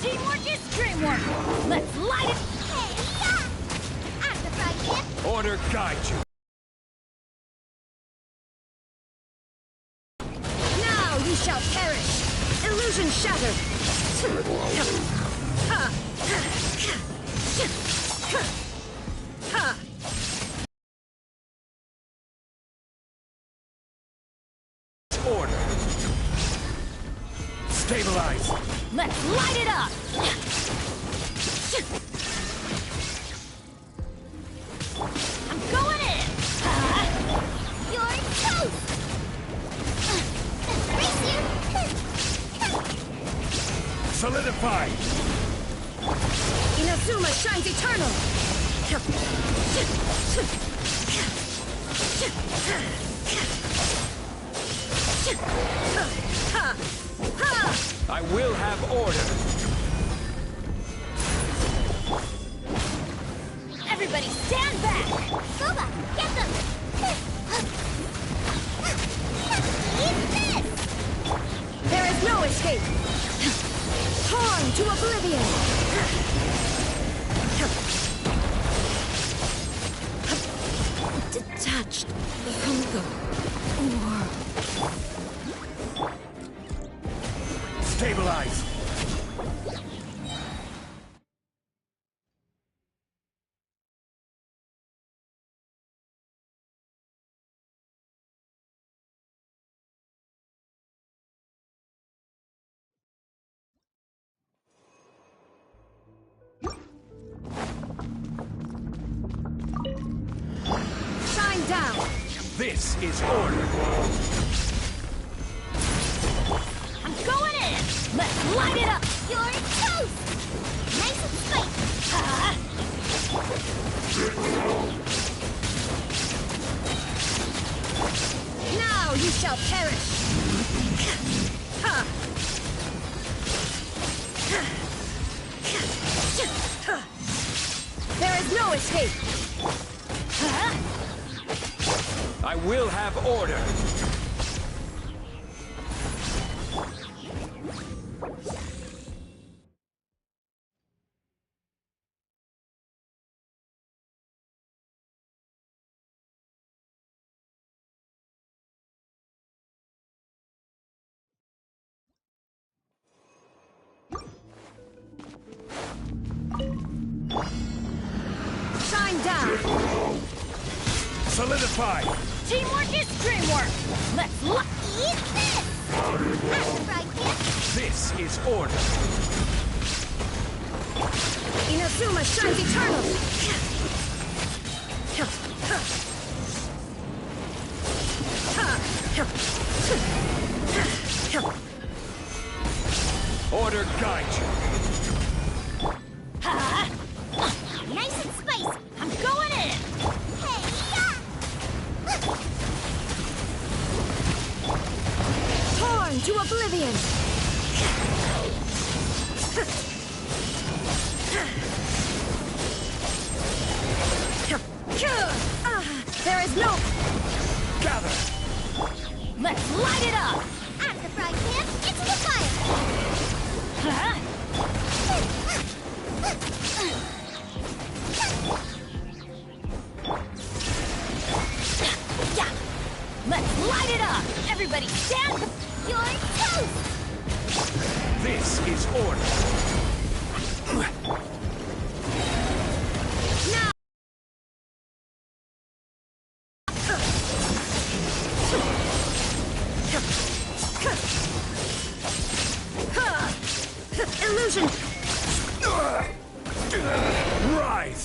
Teamwork is dreamwork! Let's light it! Hey, yeah! I'm the idea!
Order guide you.
Now you shall perish! Illusion shattered!
Order. Stabilize.
Let's light it up! I'm going in! You're toast! Race you!
Solidify.
Inazuma shines eternal!
I will have order.
Everybody stand back! Boba, get them! Eat this!
There is no escape! Torn to oblivion!
This is order.
I'm going in! Let's light it up! You're toast! Nice and spicy!
Now you shall perish! There is no escape!
I will have order.
Shine down!
Solidify.
Teamwork is dreamwork! Let's eat this! After fried pan!
This is order.
Inazuma shines eternal!
Order guide you.
Nice and spicy! I'm going in! Hey,
Torn to oblivion! There is no...
Gather.
Let's light it up!
At the fried pan, into the fire!
Yeah! Let's light it up! Everybody stand! You're toast!
This is order.
Illusion!
Rise.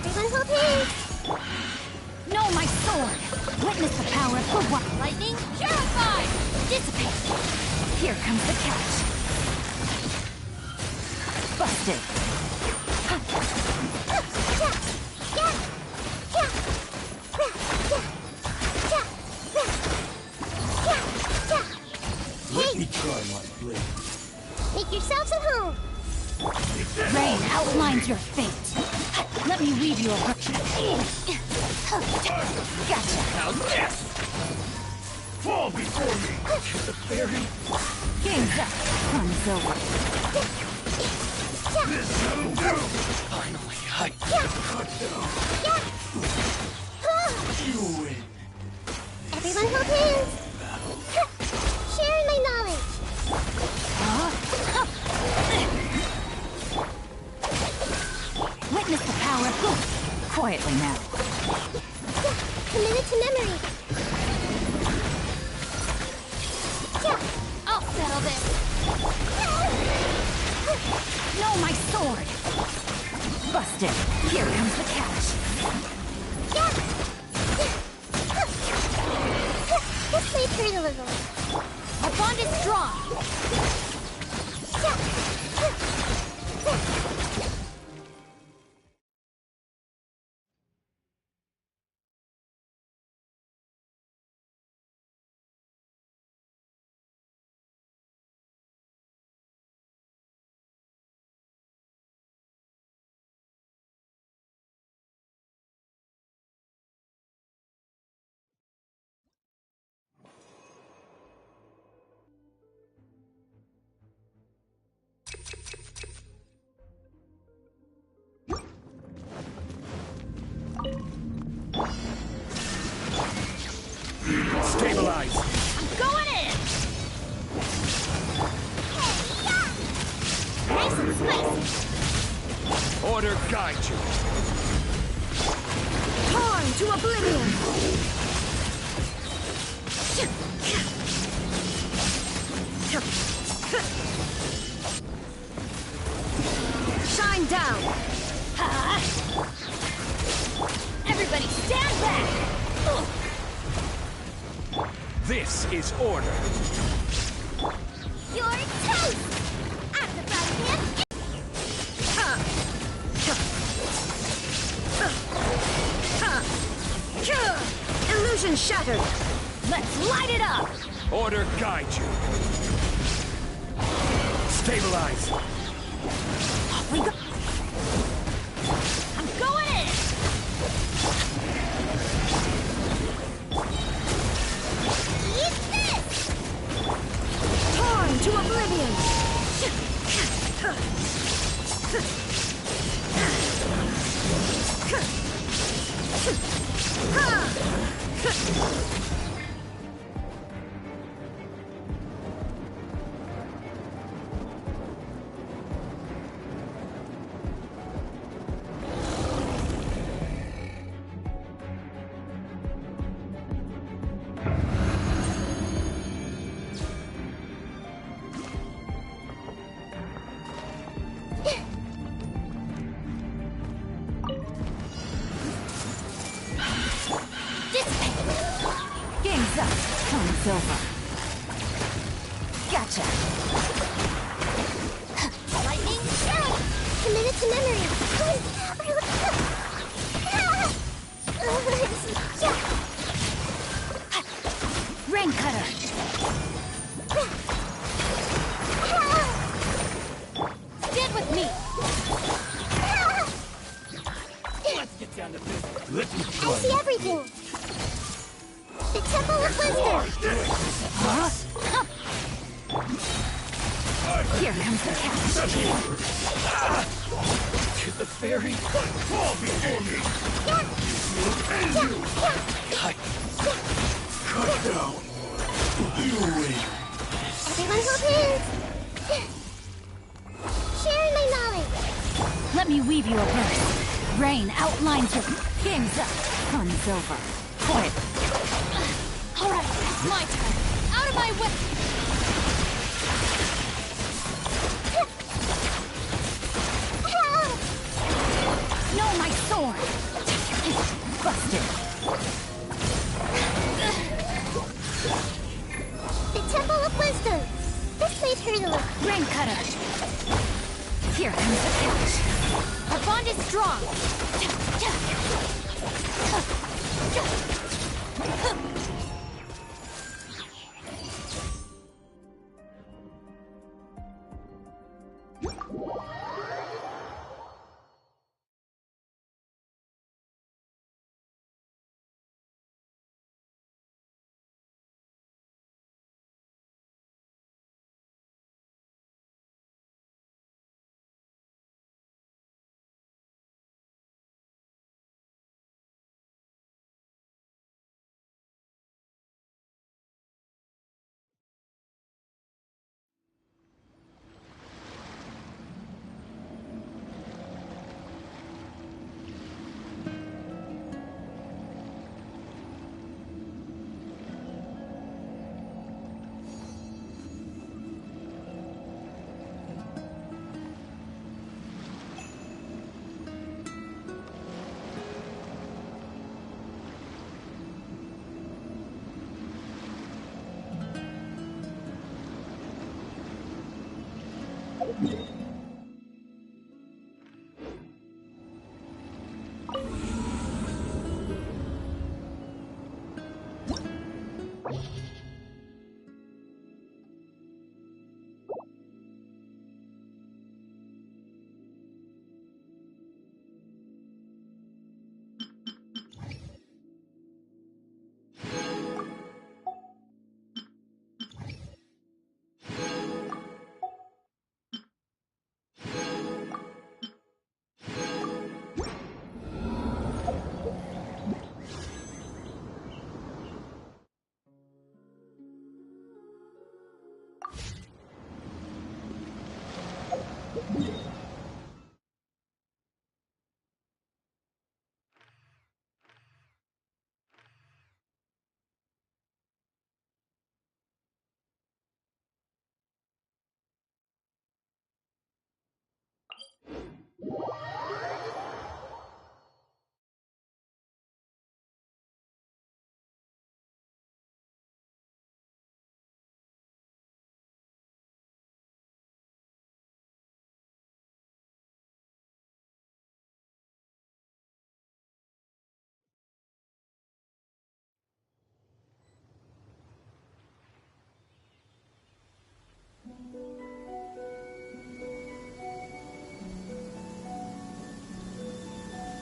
Everyone hold hands!
No, my sword! Witness the power of the what? Lightning, purified! Dissipate! Here comes the catch. Busted!
Let me try my blade.
Make yourselves at home!
Rain outlines your fate. Let me weave you a virtue. Gotcha.
Now this. Fall before me.
Game's up. Fun's over.
This will do. Finally, I can cut down.
You win.
Everyone hold hands! Sharing my knowledge!
Witness the power of good. Quietly now.
Committed to memory!
I'll settle this. No, my sword. Busted. Here comes the catch.
Let's play turtle a little.
Our bond is strong. some spice.
Order guide you.
Torn to oblivion! Shine down!
Everybody stand back!
This is order.
You're toast! I'm the frying pan.
Illusion shattered!
Let's light it up!
Order guide you. Stabilize.
We go. I'm going in! Eat this!
Torn to oblivion!
Game's up. Time's over. Gotcha. Lightning strike! Committed to memory. Rain cutter. Stand with me.
Let's get down to business.
Let me
I
try
see
my
everything. The Temple of Wisdom. Here comes the catch.
To the fairy. Fall before me. And you.
cut down. You win.
Everyone hold hands. Sharing my knowledge. Let me weave you a verse. Rain outlines your game's up. Fun's over. Quiet. All right, it's my turn. Out of my way. No, my sword. Busted. The Temple of Wisdom. This may turn a look. Rain cutter. Here comes the catch. Our bond is strong.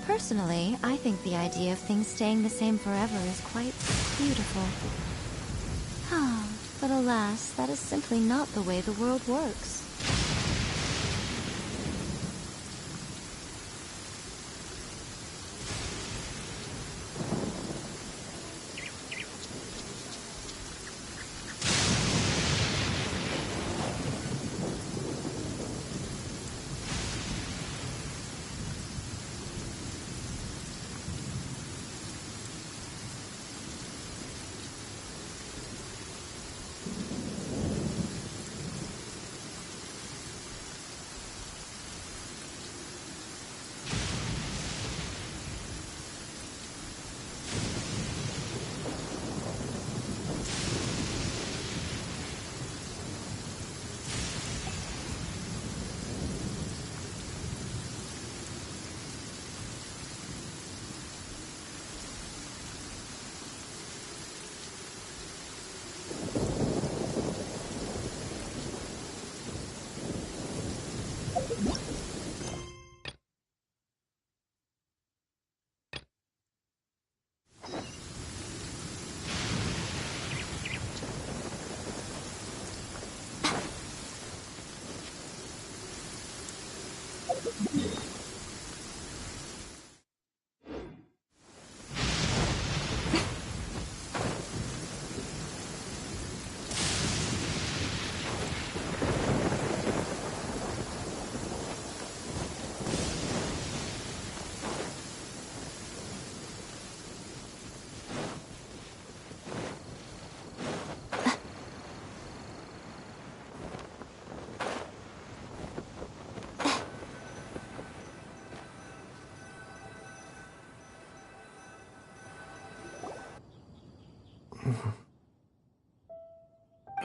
Personally, I think the idea of things staying the same forever is quite beautiful. But alas, that is simply not the way the world works.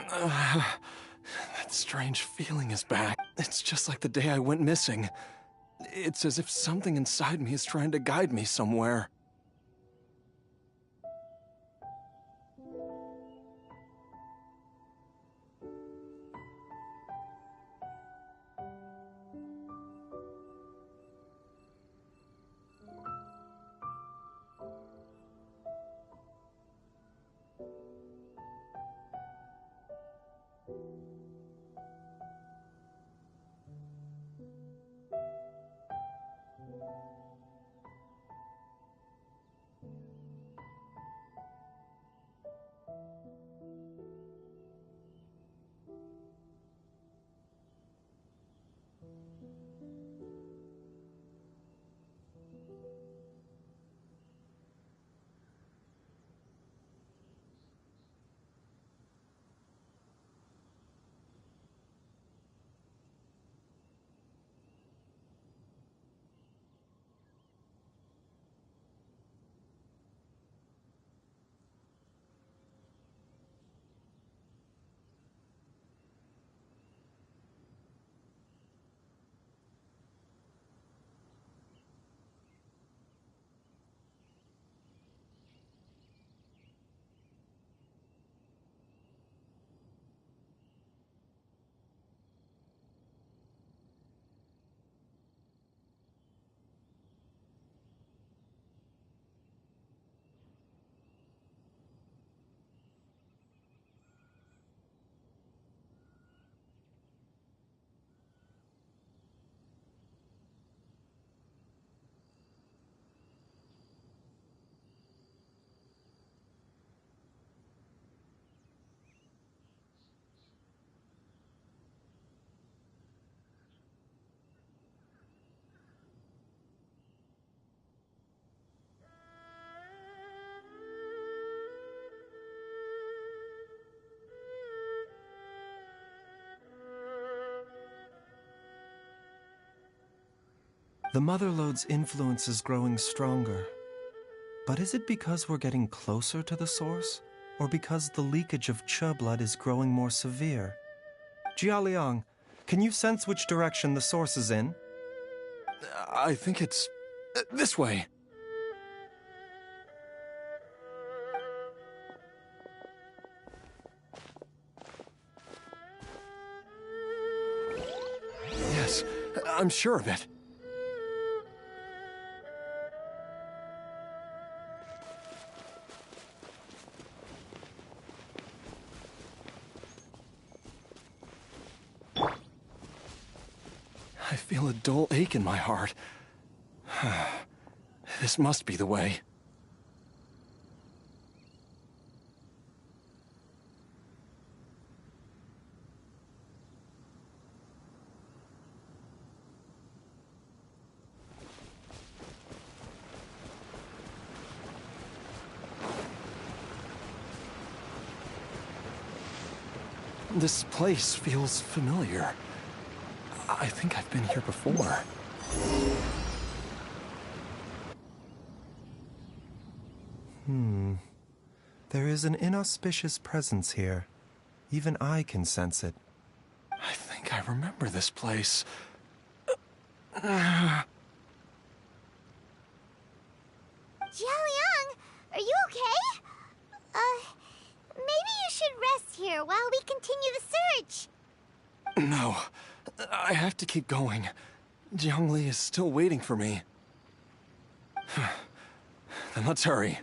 That strange feeling is back. It's just like the day I went missing. It's as if something inside me is trying to guide me somewhere.
The Motherlode's influence is growing stronger. But is it because we're getting closer to the source? Or because the leakage of Che blood is growing more severe? Jialiang, can you sense which direction the source is in?
I think it's this way. Yes, I'm sure of it. feel a dull ache in my heart. This must be the way. This place feels familiar. I think I've been here before.
There is an inauspicious presence here. Even I can sense it.
I think I remember this place.
Jialiang, are you okay? Maybe you should rest here while we continue the search.
No, I have to keep going. Jiangli is still waiting for me. Then let's hurry.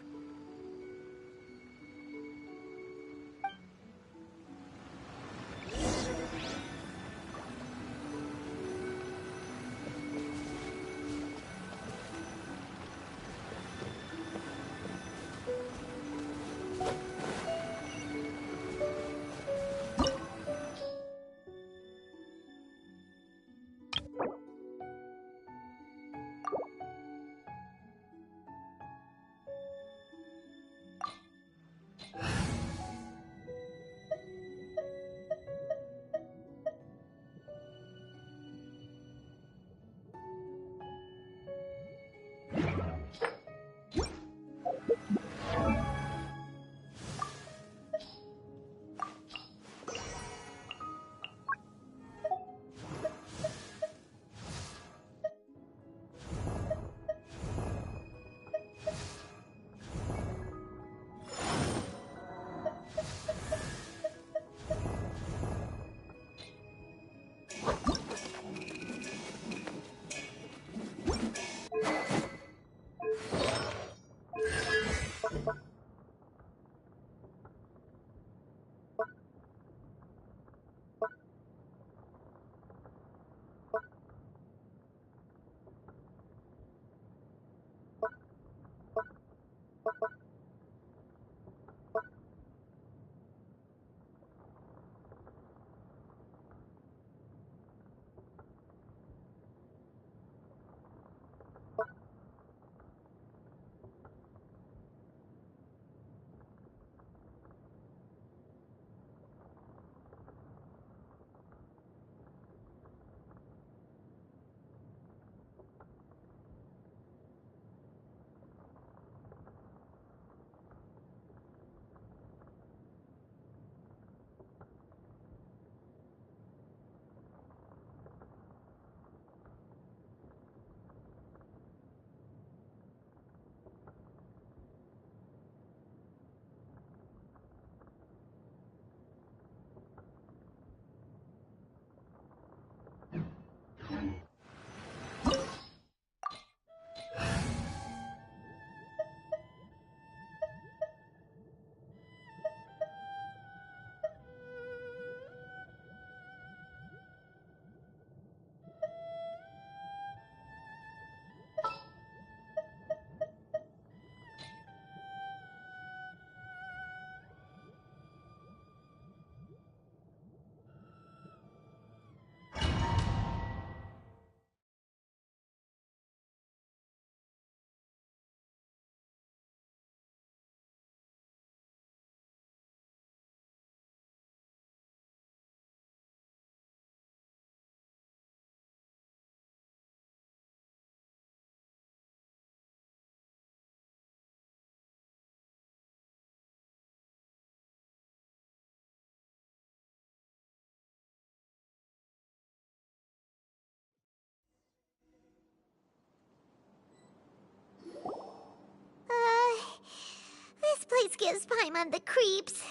This place gives Paimon the creeps.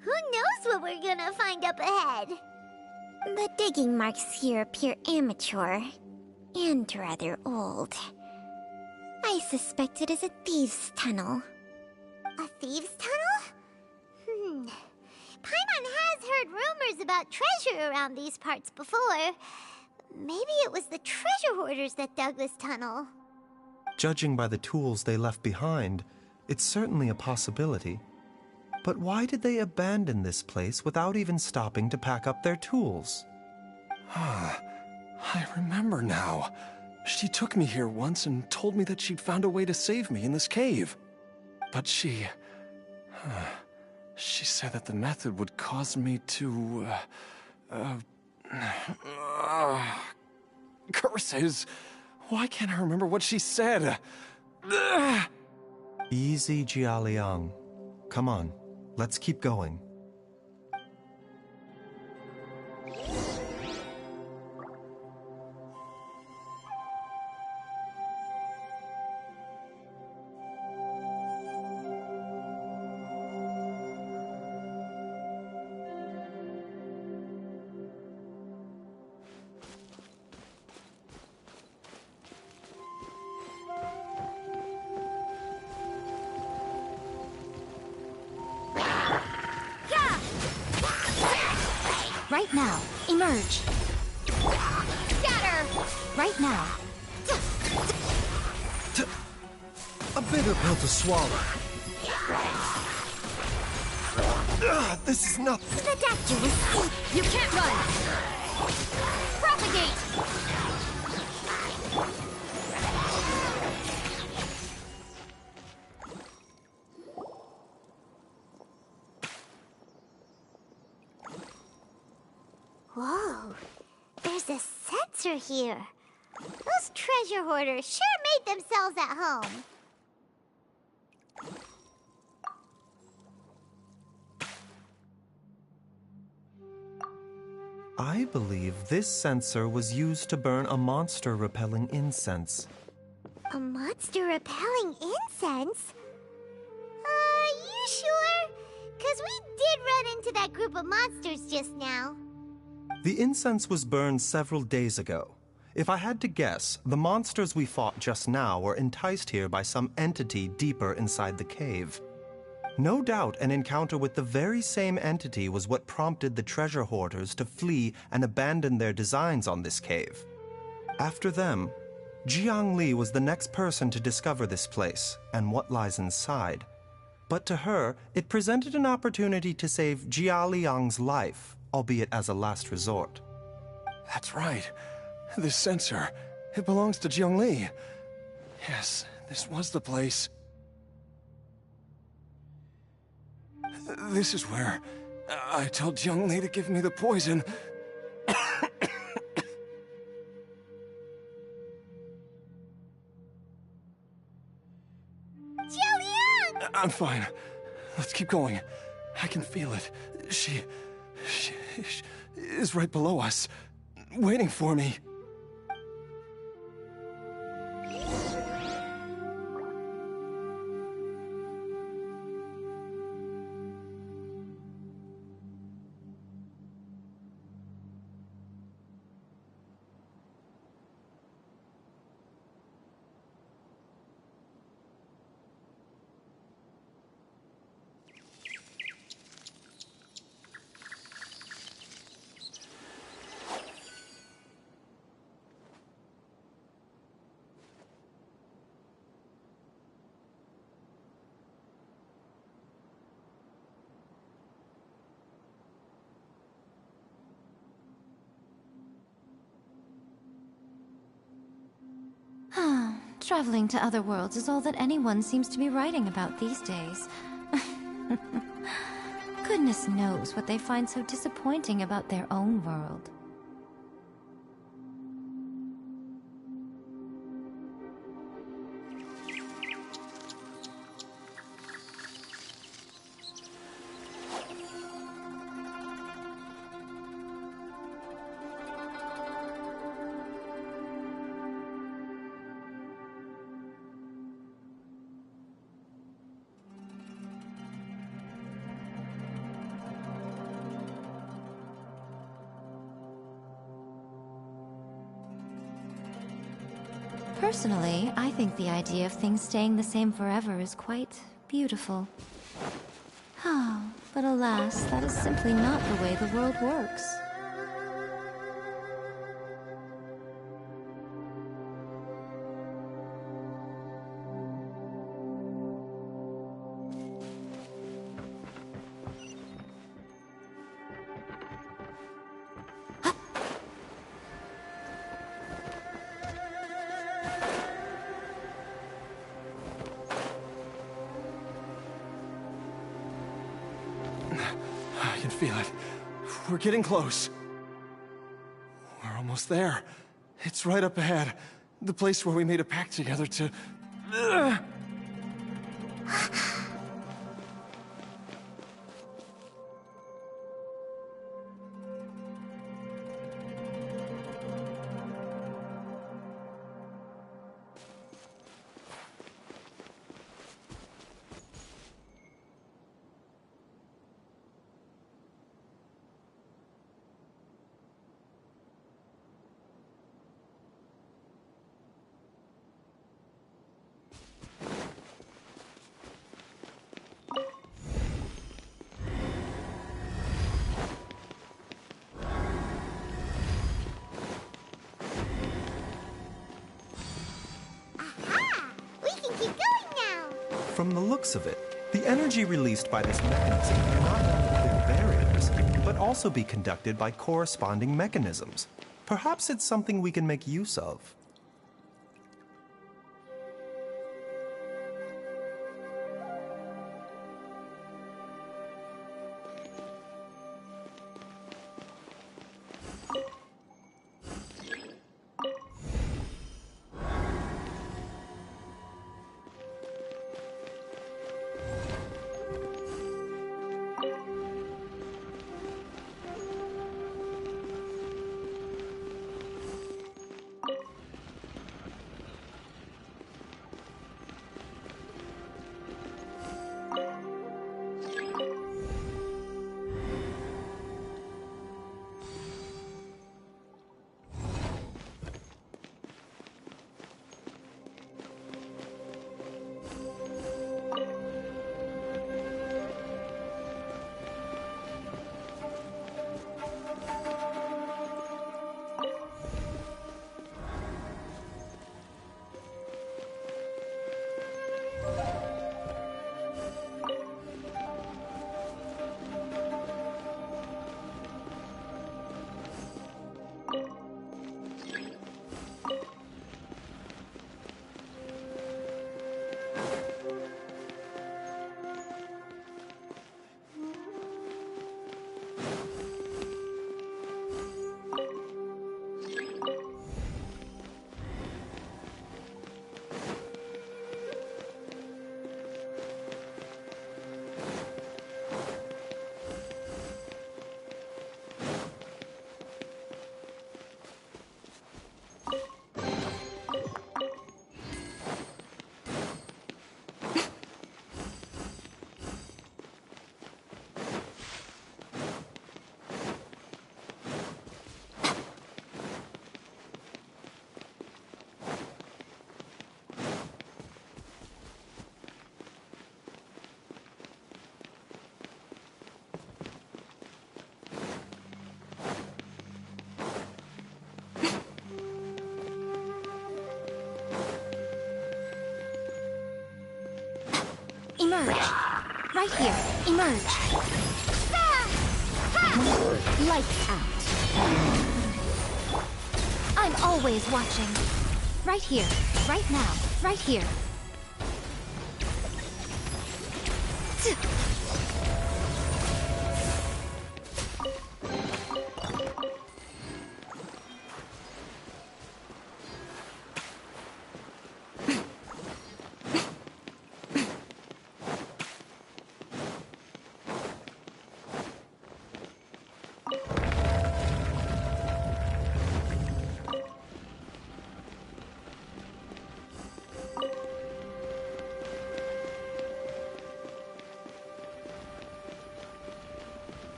Who knows what we're gonna find up ahead? The digging marks here appear amateur and rather old. I suspect it is a thieves' tunnel. A thieves' tunnel? Paimon has heard rumors about treasure around these parts before, Maybe it was the treasure hoarders that dug this tunnel.
Judging by the tools they left behind, it's certainly a possibility. But why did they abandon this place without even stopping to pack up their tools?
I remember now. She took me here once and told me that she'd found a way to save me in this cave. But she said that the method would cause me to, curses! Why can't I remember what she said?
Easy, Jialiang. Come on, let's keep going.
Right now, emerge.
Scatter!
Right now.
A bitter pill to swallow. This is nothing.
The doctor was sick.
You can't run! Propagate!
Whoa, there's a sensor here. Those treasure hoarders sure made themselves at home.
I believe this sensor was used to burn a monster-repelling incense.
A monster repelling incense? You sure? 'Cause we did run into that group of monsters just now.
The incense was burned several days ago. If I had to guess, the monsters we fought just now were enticed here by some entity deeper inside the cave. No doubt an encounter with the very same entity was what prompted the treasure hoarders to flee and abandon their designs on this cave. After them, Jiang Li was the next person to discover this place and what lies inside. But to her, it presented an opportunity to save Jia Liang's life, albeit as a last resort.
That's right. This sensor, it belongs to Jiang Li. Yes, this was the place. This is where I told Jiang Li to give me the poison.
Jialiang!
I'm fine. Let's keep going. I can feel it. She is right below us, waiting for me.
Traveling to other worlds is all that anyone seems to be writing about these days. Goodness knows what they find so disappointing about their own world. Personally, I think the idea of things staying the same forever is quite beautiful. Oh, but alas, that is simply not the way the world works.
feel it. We're getting close. We're almost there. It's right up ahead. The place where we made a pact together to...
From the looks of it, the energy released by this mechanism can not only clear barriers, but also be conducted by corresponding mechanisms. Perhaps it's something we can make use of.
Emerge. Right here. Emerge. Lights out. I'm always watching. Right here. Right now. Right here.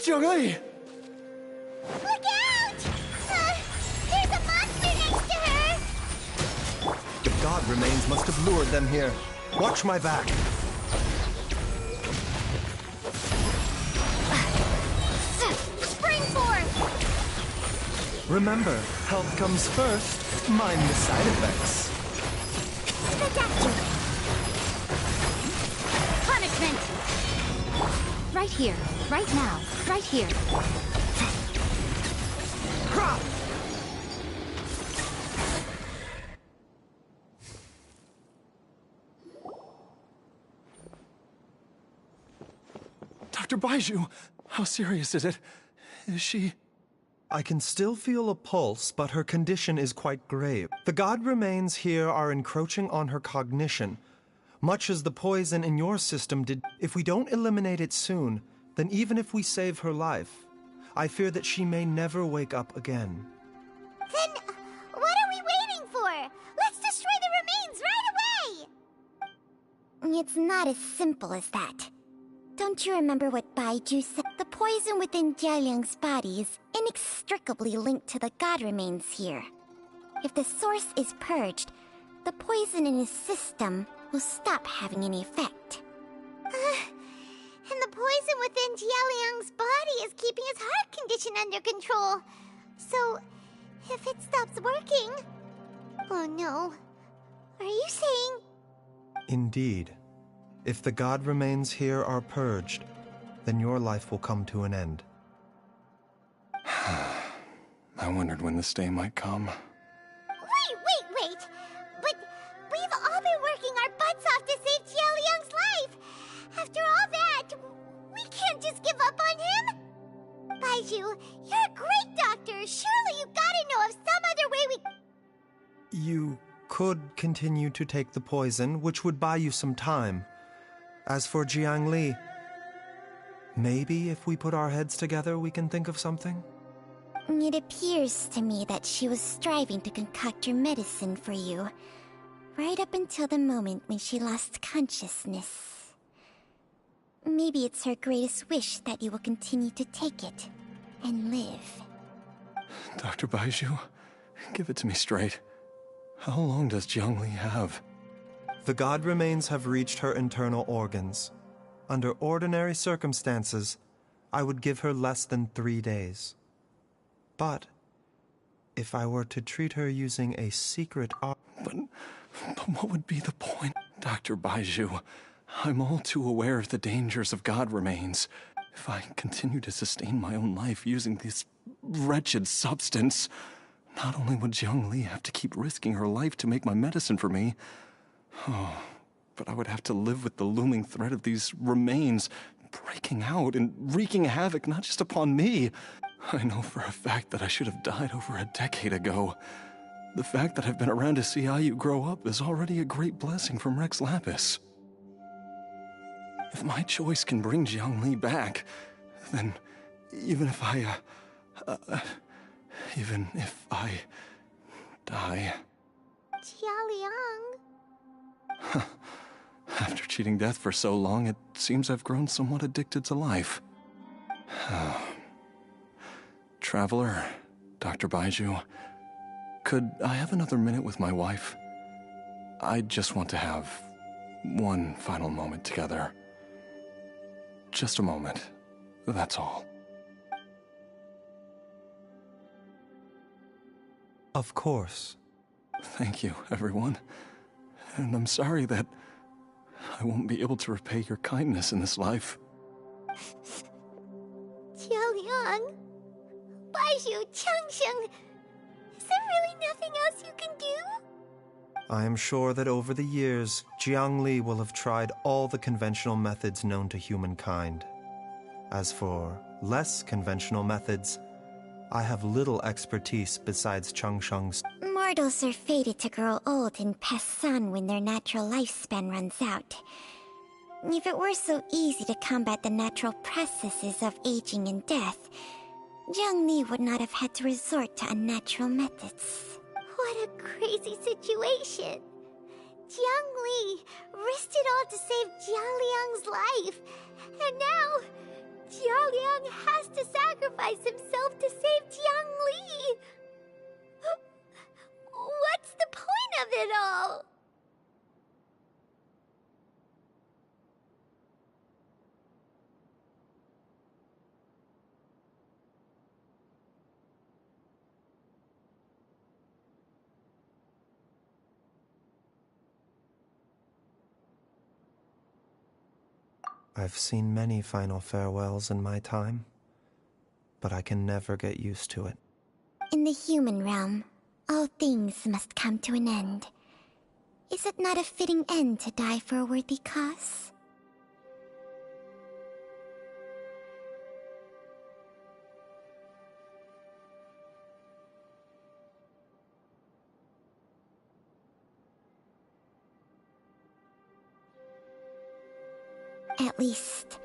Jiangli!
Look out! There's a monster next to her!
The god remains must have lured them here. Watch my back.
Spring forth!
Remember, health comes first. Mind the side effects.
Punishment! Right here, right now, right here.
Dr. Baiju, how serious is it? Is she...
I can still feel a pulse, but her condition is quite grave. The god remains here are encroaching on her cognition, much as the poison in your system did. If we don't eliminate it soon, then even if we save her life, I fear that she may never wake up again.
Then, what are we waiting for? Let's destroy the remains right away! It's not as simple as that. Don't you remember what Baiju said? The poison within Jialiang's body is inextricably linked to the god remains here. If the source is purged, the poison in his system will stop having any effect. And the poison within Jialiang's body is keeping his heart condition under control. So, if it stops working... Oh no. Are you saying...
Indeed. If the god remains here are purged, then your life will come to an end.
I wondered when this day might come.
Wait! But we've all been working our butts off to save Jialiang's life! After all that, we can't just give up on him! Baiju, you're a great doctor! Surely you gotta know of some other way we...
You could continue to take the poison, which would buy you some time. As for Jiangli, maybe if we put our heads together, we can think of something?
It appears to me that she was striving to concoct your medicine for you, right up until the moment when she lost consciousness. Maybe it's her greatest wish that you will continue to take it and live.
Dr. Baiju, give it to me straight. How long does Jiangli have?
The god remains have reached her internal organs. Under ordinary circumstances, I would give her less than 3 days. But if I were to treat her using a secret
But what would be the point? Dr. Baiju, I'm all too aware of the dangers of god remains. If I continue to sustain my own life using this wretched substance, not only would Jiangli have to keep risking her life to make my medicine for me, but I would have to live with the looming threat of these remains breaking out and wreaking havoc not just upon me. I know for a fact that I should have died over a decade ago. The fact that I've been around to see Ayu grow up is already a great blessing from Rex Lapis. If my choice can bring Jiangli back, then even if I die...
Jialiang...
After cheating death for so long, it seems I've grown somewhat addicted to life. Traveler, Dr. Baiju, could I have another minute with my wife? I just want to have one final moment together. Just a moment, that's all.
Of course.
Thank you, everyone. And I'm sorry that I won't be able to repay your kindness in this life.
Jialiang... Baiju, Changsheng... Is there really nothing else you can do?
I am sure that over the years, Jiangli will have tried all the conventional methods known to humankind. As for less conventional methods, I have little expertise besides Changsheng's.
Mortals are fated to grow old and pass on when their natural lifespan runs out. If it were so easy to combat the natural processes of aging and death, Zhongli would not have had to resort to unnatural methods.
What a crazy situation! Jiangli risked it all to save Jialiang's life, and now Jialiang has to sacrifice himself to save Jiangli! What's the point of it all?
I've seen many final farewells in my time, but I can never get used to it.
In the human realm, all things must come to an end. Is it not a fitting end to die for a worthy cause? At least,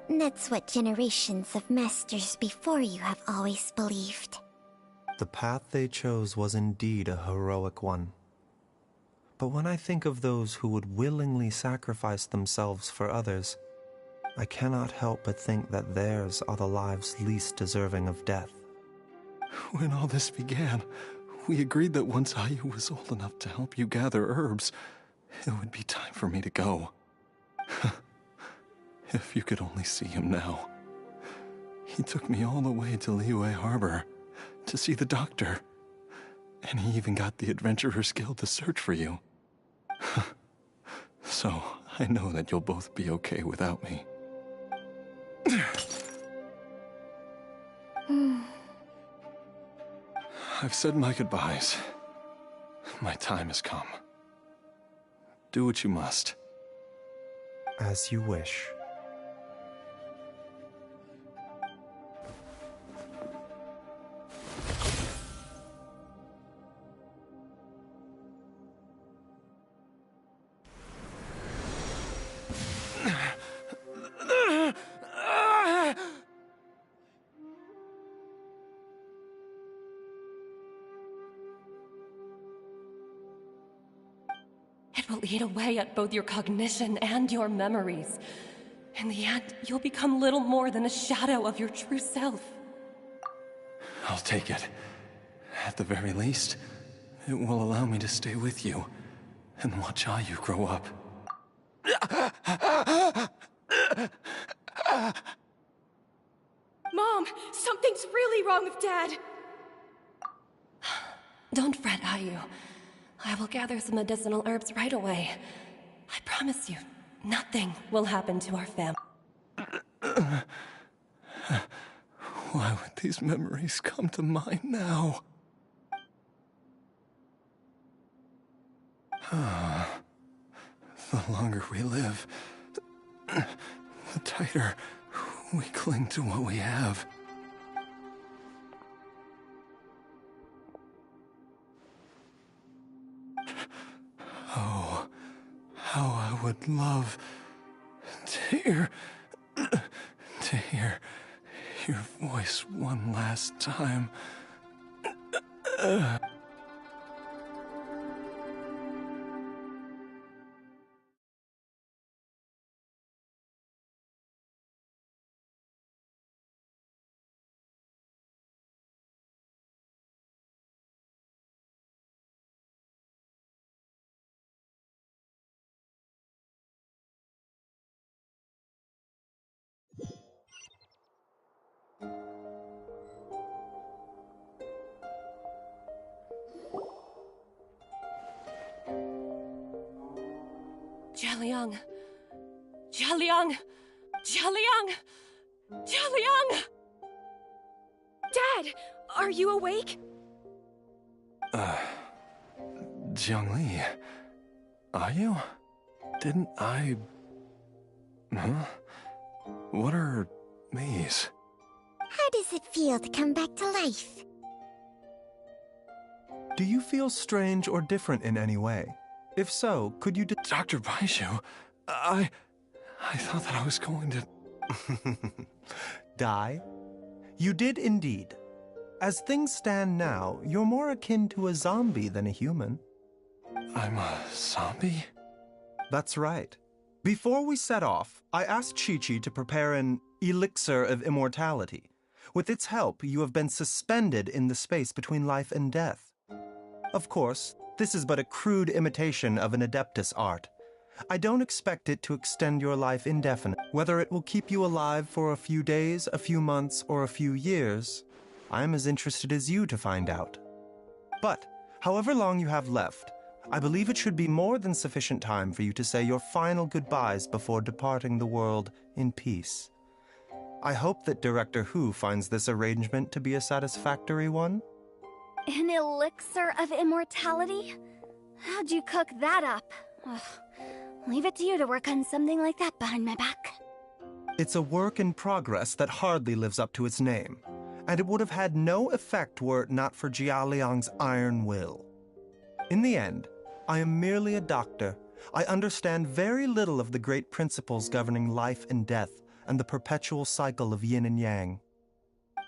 that's what generations of masters before you have always believed.
The path they chose was indeed a heroic one. But when I think of those who would willingly sacrifice themselves for others, I cannot help but think that theirs are the lives least deserving of death.
When all this began, we agreed that once Ayu was old enough to help you gather herbs, it would be time for me to go. If you could only see him now. He took me all the way to Liyue Harbor to see the doctor. And he even got the Adventurers Guild to search for you. So, I know that you'll both be okay without me. I've said my goodbyes. My time has come. Do what you must.
As you wish.
It will eat away at both your cognition and your memories. In the end, you'll become little more than a shadow of your true self.
I'll take it. At the very least, it will allow me to stay with you and watch Ayu grow up.
Mom, something's really wrong with Dad. Don't fret, Ayu. I will gather some medicinal herbs right away. I promise you, nothing will happen to our family.
Why would these memories come to mind now? The longer we live, the tighter we cling to what we have. Oh, how I would love to hear your voice one last time.
Jialiang! Jialiang! Jialiang! Jialiang!
Dad, are you awake?
Jiangli, are you? Didn't I... Huh? What are maze.
How does it feel to come back to life?
Do you feel strange or different in any way? If so, could you
Dr. Baiju, I thought that I was going to...
die? You did indeed. As things stand now, you're more akin to a zombie than a human.
I'm a zombie?
That's right. Before we set off, I asked Chi-Chi to prepare an elixir of immortality. With its help, you have been suspended in the space between life and death. Of course, this is but a crude imitation of an Adeptus art. I don't expect it to extend your life indefinitely. Whether it will keep you alive for a few days, a few months, or a few years, I am as interested as you to find out. But, however long you have left, I believe it should be more than sufficient time for you to say your final goodbyes before departing the world in peace. I hope that Director Hu finds this arrangement to be a satisfactory one.
An elixir of immortality? How'd you cook that up? Ugh. Leave it to you to work on something like that behind my back.
It's a work in progress that hardly lives up to its name, and it would have had no effect were it not for Jialiang's iron will. In the end, I am merely a doctor. I understand very little of the great principles governing life and death and the perpetual cycle of yin and yang.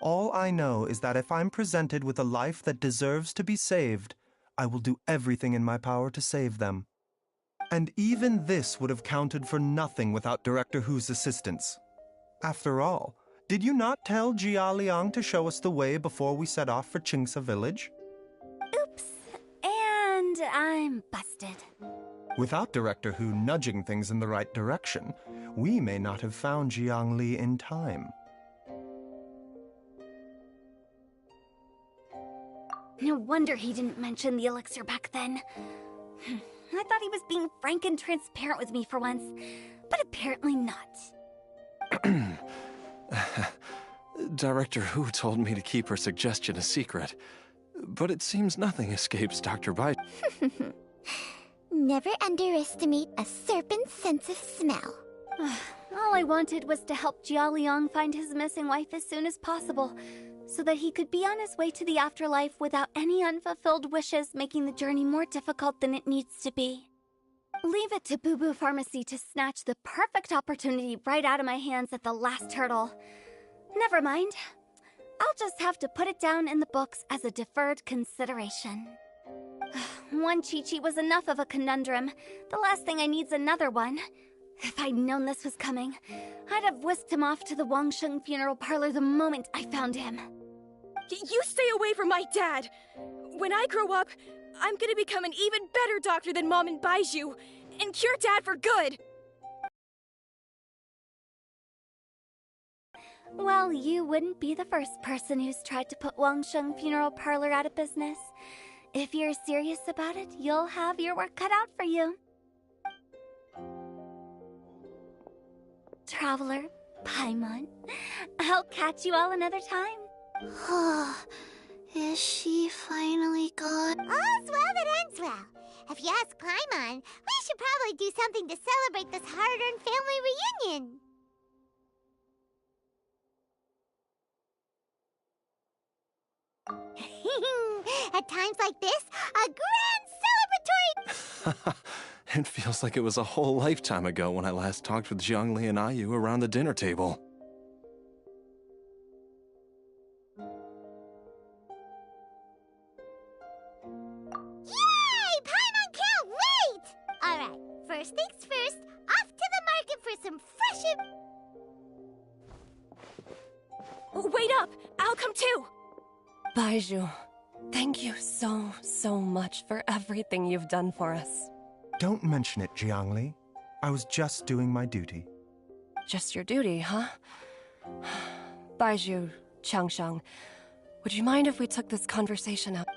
All I know is that if I'm presented with a life that deserves to be saved, I will do everything in my power to save them. And even this would have counted for nothing without Director Hu's assistance. After all, did you not tell Jia Liang to show us the way before we set off for Qingsa village?
Oops. And I'm busted.
Without Director Hu nudging things in the right direction, we may not have found Jiang Li in time.
No wonder he didn't mention the elixir back then. I thought he was being frank and transparent with me for once, but apparently not.
Director Hu told me to keep her suggestion a secret, but it seems nothing escapes Dr. Bai.
Never underestimate a serpent's sense of smell.
All I wanted was to help Jia Liang find his missing wife as soon as possible, so that he could be on his way to the afterlife without any unfulfilled wishes making the journey more difficult than it needs to be. Leave it to Boo Boo Pharmacy to snatch the perfect opportunity right out of my hands at the last hurdle. Never mind. I'll just have to put it down in the books as a deferred consideration. One Chi-Chi was enough of a conundrum. The last thing I need's another one. If I'd known this was coming, I'd have whisked him off to the Wangsheng funeral parlor the moment I found him.
You stay away from my dad! When I grow up, I'm gonna become an even better doctor than Mom and Baiju, and cure Dad for good!
Well, you wouldn't be the first person who's tried to put Wangsheng funeral parlor out of business. If you're serious about it, you'll have your work cut out for you. Traveler, Paimon, I'll catch you all another time.
Is she finally gone? All's well that ends well. If you ask Paimon, we should probably do something to celebrate this hard-earned family reunion. At times like this, a grand celebratory...
It feels like it was a whole lifetime ago when I last talked with Zhongli and Ayu around the dinner table.
Yay! Paimon can't wait! Alright, first things first, off to the market for some fresh...
Wait up! I'll come too!
Baiju, thank you so much for everything you've done for us.
Don't mention it, Jiangli. I was just doing my duty.
Just your duty, huh? Baiju, Changsheng, would you mind if we took this conversation out?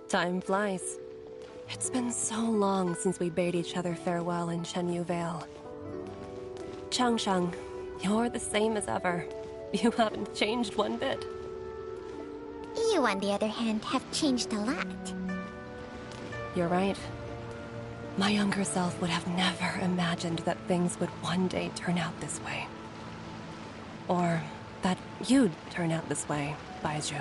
Time flies. It's been so long since we bade each other farewell in Chenyu Vale. Changshang, you're the same as ever. You haven't changed one bit.
You, on the other hand, have changed a lot.
You're right. My younger self would have never imagined that things would one day turn out this way. Or that you'd turn out this way, Baizhu.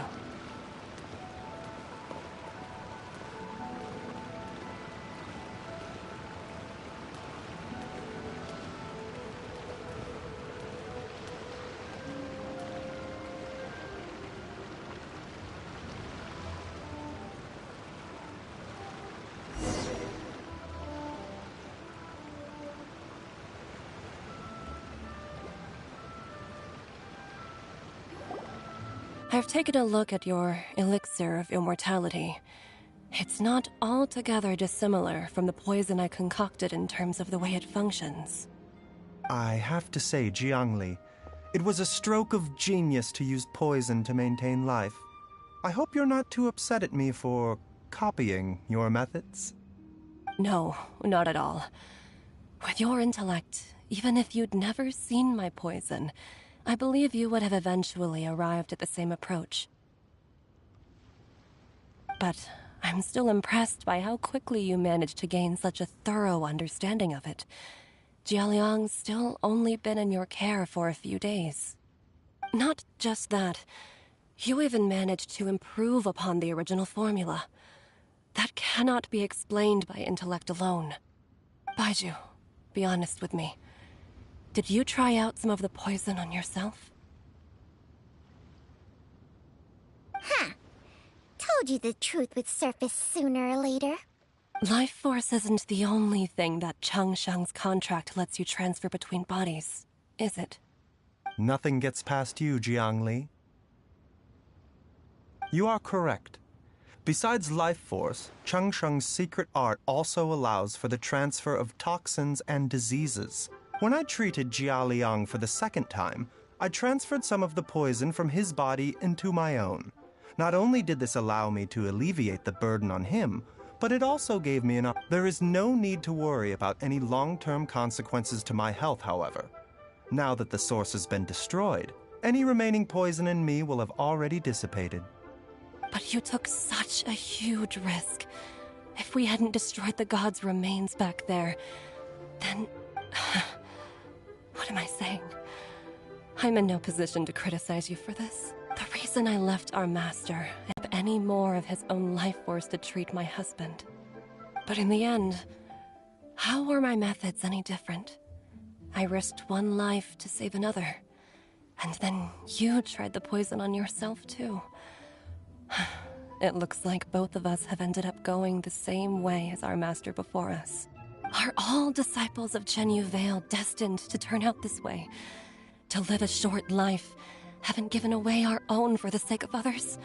I've taken a look at your elixir of immortality. It's not altogether dissimilar from the poison I concocted in terms of the way it functions.
I have to say, Jiangli, it was a stroke of genius to use poison to maintain life. I hope you're not too upset at me for copying your methods.
No, not at all. With your intellect, even if you'd never seen my poison, I believe you would have eventually arrived at the same approach. But I'm still impressed by how quickly you managed to gain such a thorough understanding of it. Jialiang's still only been in your care for a few days. Not just that, you even managed to improve upon the original formula. That cannot be explained by intellect alone. Baizhu, be honest with me. Did you try out some of the poison on yourself?
Huh. Told you the truth would surface sooner or later.
Life force isn't the only thing that Changshang's contract lets you transfer between bodies, is it?
Nothing gets past you, Jiangli. You are correct. Besides life force, Changsheng's secret art also allows for the transfer of toxins and diseases. When I treated Jialiang for the second time, I transferred some of the poison from his body into my own. Not only did this allow me to alleviate the burden on him, but it also gave me an There is no need to worry about any long-term consequences to my health, however. Now that the source has been destroyed, any remaining poison in me will have already dissipated.
But you took such a huge risk. If we hadn't destroyed the god's remains back there, then... What am I saying? I'm in no position to criticize you for this. The reason I left our master have any more of his own life force to treat my husband. But in the end, how were my methods any different? I risked one life to save another. And then you tried the poison on yourself too. It looks like both of us have ended up going the same way as our master before us. Are all disciples of Chenyu Vale destined to turn out this way? To live a short life, having given away our own for the sake of others?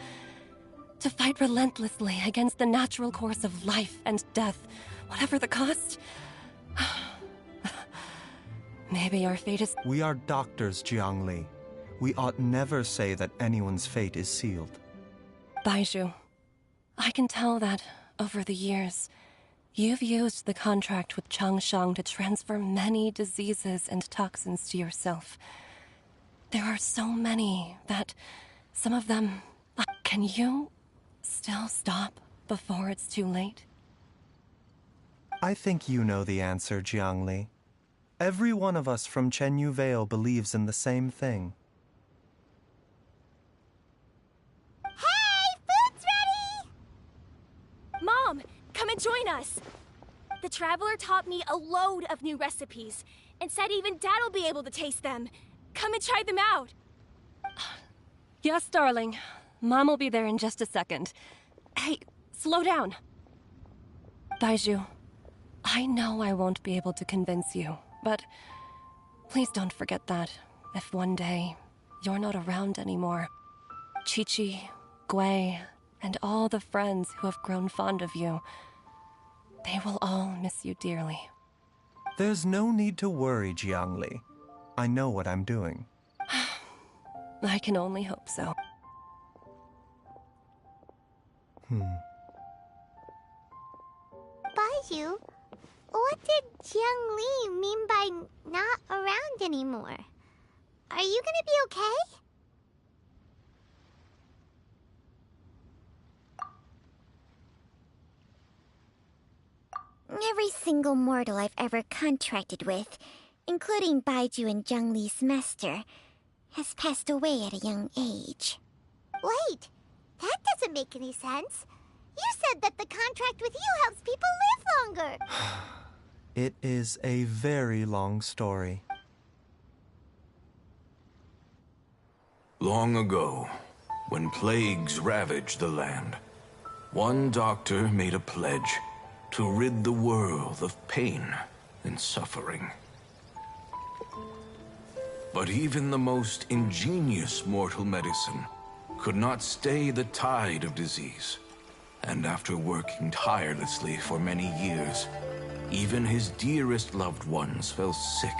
To fight relentlessly against the natural course of life and death, whatever the cost? Maybe our fate is...
We are doctors, Jiangli. We ought never say that anyone's fate is sealed.
Baizhu, I can tell that, over the years, you've used the contract with Changshang to transfer many diseases and toxins to yourself. There are so many that some of them... Can you still stop before it's too late?
I think you know the answer, Jiangli. Every one of us from Chenyu Vale believes in the same thing.
Hey, food's ready!
Mom, come and join us. The Traveler taught me a load of new recipes and said even Dad'll be able to taste them. Come and try them out.
Yes, darling. Mom will be there in just a second. Hey, slow down. Baizhu, I know I won't be able to convince you, but please don't forget that if one day you're not around anymore, Chi-Chi, Gui, and all the friends who have grown fond of you, they will all miss you dearly.
There's no need to worry, Jiangli. I know what I'm doing.
I can only hope so.
to. What did Jiang Li mean by not around anymore? Are you gonna be okay?
Every single mortal I've ever contracted with, including Baiju and Jiang Li's master, has passed away at a young age.
Wait, that doesn't make any sense. You said that the contract with you helps people live longer.
It is a very long story.
Long ago, when plagues ravaged the land, one doctor made a pledge to rid the world of pain and suffering. But even the most ingenious mortal medicine could not stay the tide of disease. And after working tirelessly for many years, even his dearest loved ones fell sick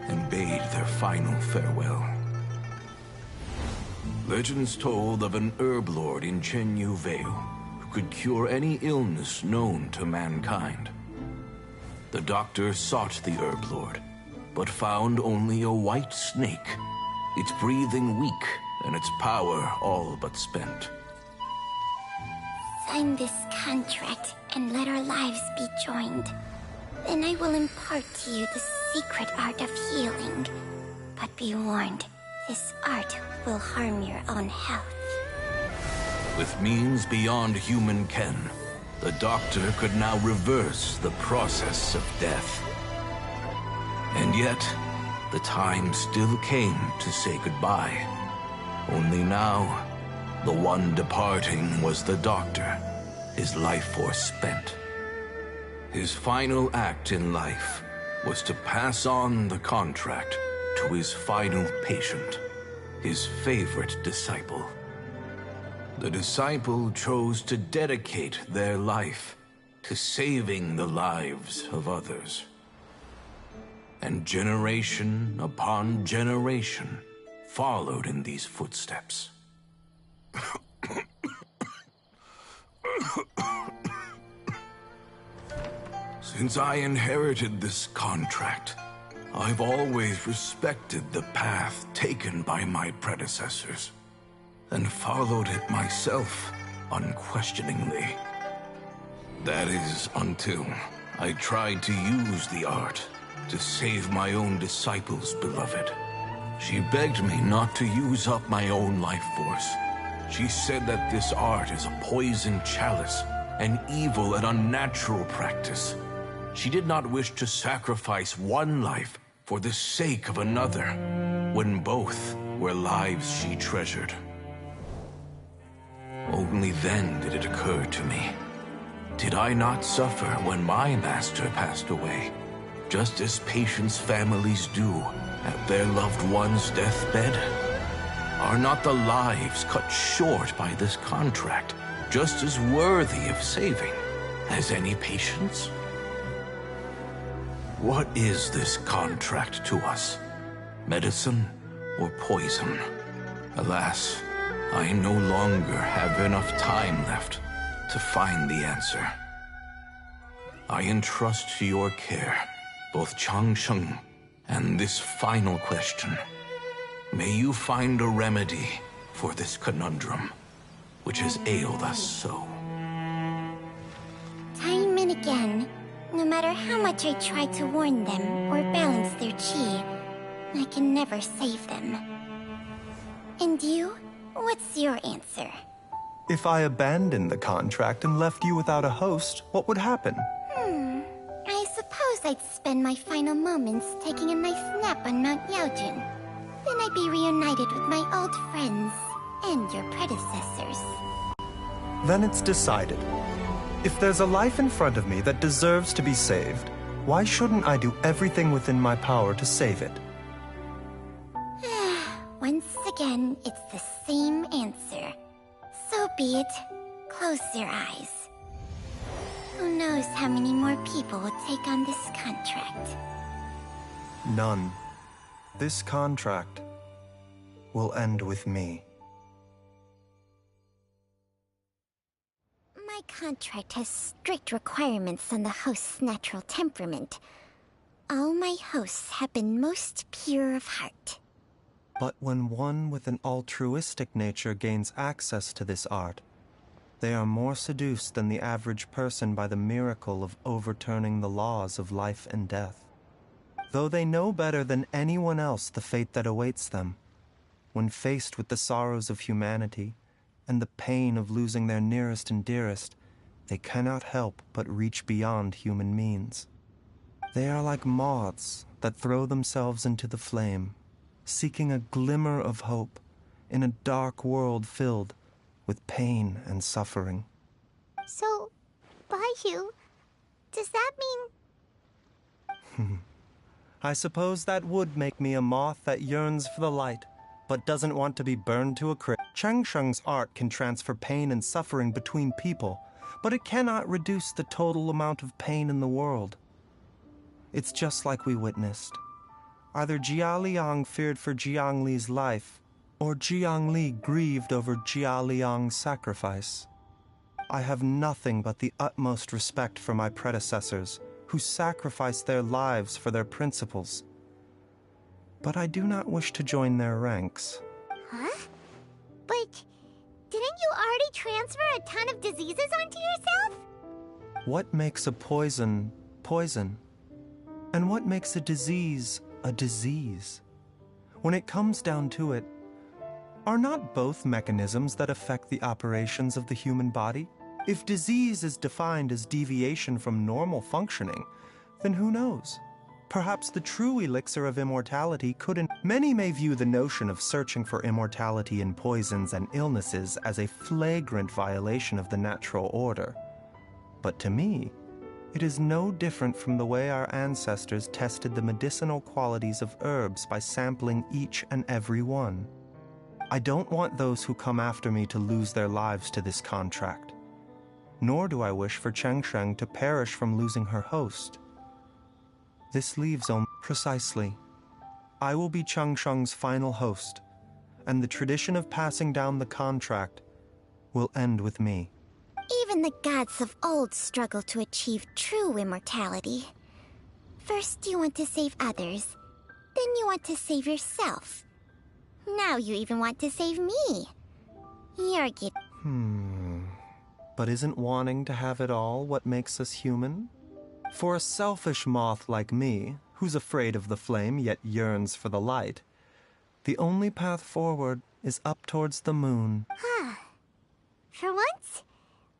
and bade their final farewell. Legends told of an herb lord in Chenyu Vale who could cure any illness known to mankind. The doctor sought the herb lord, but found only a white snake, its breathing weak and its power all but spent.
Sign this contract and let our lives be joined. Then I will impart to you the secret art of healing. But be warned, this art will harm your own health.
With means beyond human ken, the doctor could now reverse the process of death. And yet, the time still came to say goodbye. Only now, the one departing was the doctor, his life force spent. His final act in life was to pass on the contract to his final patient, his favorite disciple. The disciple chose to dedicate their life to saving the lives of others. And generation upon generation followed in these footsteps. Since I inherited this contract, I've always respected the path taken by my predecessors, and followed it myself unquestioningly. That is, until I tried to use the art to save my own disciple's beloved. She begged me not to use up my own life force. She said that this art is a poison chalice, an evil and unnatural practice. She did not wish to sacrifice one life for the sake of another, when both were lives she treasured. Only then did it occur to me. Did I not suffer when my master passed away, just as patients' families do at their loved one's deathbed? Are not the lives cut short by this contract just as worthy of saving as any patients? What is this contract to us? Medicine or poison? Alas, I no longer have enough time left to find the answer. I entrust to your care both Changsheng and this final question. May you find a remedy for this conundrum, which has ailed us so.
Time and again, no matter how much I try to warn them or balance their chi, I can never save them. And you? What's your answer?
If I abandoned the contract and left you without a host, what would happen?
I suppose I'd spend my final moments taking a nice nap on Mount Yaojin. Then I'd be reunited with my old friends and your predecessors.
Then it's decided. If there's a life in front of me that deserves to be saved, why shouldn't I do everything within my power to save it?
Once again, it's the same answer. So be it. Close your eyes. Who knows how many more people will take on this contract?
None. This contract will end with me.
My contract has strict requirements on the host's natural temperament. All my hosts have been most pure of heart.
But when one with an altruistic nature gains access to this art, they are more seduced than the average person by the miracle of overturning the laws of life and death. Though they know better than anyone else the fate that awaits them, when faced with the sorrows of humanity and the pain of losing their nearest and dearest, they cannot help but reach beyond human means. They are like moths that throw themselves into the flame, seeking a glimmer of hope in a dark world filled with pain and suffering.
So, Baiju, does that mean...
I suppose that would make me a moth that yearns for the light, but doesn't want to be burned to a crisp. Changsheng's art can transfer pain and suffering between people, but it cannot reduce the total amount of pain in the world. It's just like we witnessed. Either Jia Liang feared for Jiang Li's life, or Jiang Li grieved over Jia Liang's sacrifice. I have nothing but the utmost respect for my predecessors, who sacrificed their lives for their principles. But I do not wish to join their ranks.
Huh? But didn't you already transfer a ton of diseases onto yourself?
What makes a poison, poison? And what makes a disease a disease? When it comes down to it, are not both mechanisms that affect the operations of the human body? If disease is defined as deviation from normal functioning, then who knows? Perhaps the true elixir of immortality couldn't. Many may view the notion of searching for immortality in poisons and illnesses as a flagrant violation of the natural order. But to me, it is no different from the way our ancestors tested the medicinal qualities of herbs by sampling each and every one. I don't want those who come after me to lose their lives to this contract. Nor do I wish for Changsheng to perish from losing her host. This leaves only precisely. I will be Changsheng's final host, and the tradition of passing down the contract will end with me.
Even the gods of old struggle to achieve true immortality. First you want to save others, then you want to save yourself. Now you even want to save me. You're getting...
But isn't wanting to have it all what makes us human? For a selfish moth like me, who's afraid of the flame yet yearns for the light, the only path forward is up towards the moon.
For once,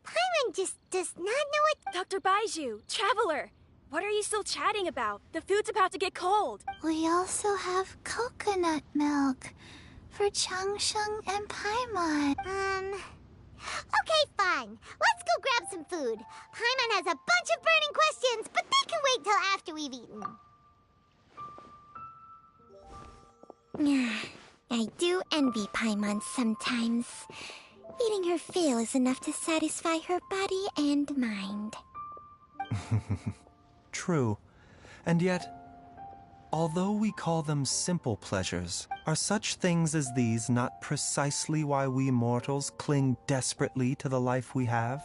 Paimon just does not know what...
Dr. Baiju, Traveler, what are you still chatting about? The food's about to get cold.
We also have coconut milk for Changsheng and Paimon.
Okay, fine. Let's go grab some food. Paimon has a bunch of burning questions, but they can wait till after we've eaten.
I do envy Paimon sometimes. Eating her fill is enough to satisfy her body and mind.
True. And yet, although we call them simple pleasures, are such things as these not precisely why we mortals cling desperately to the life we have?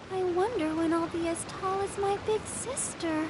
I wonder when I'll be as tall as my big sister.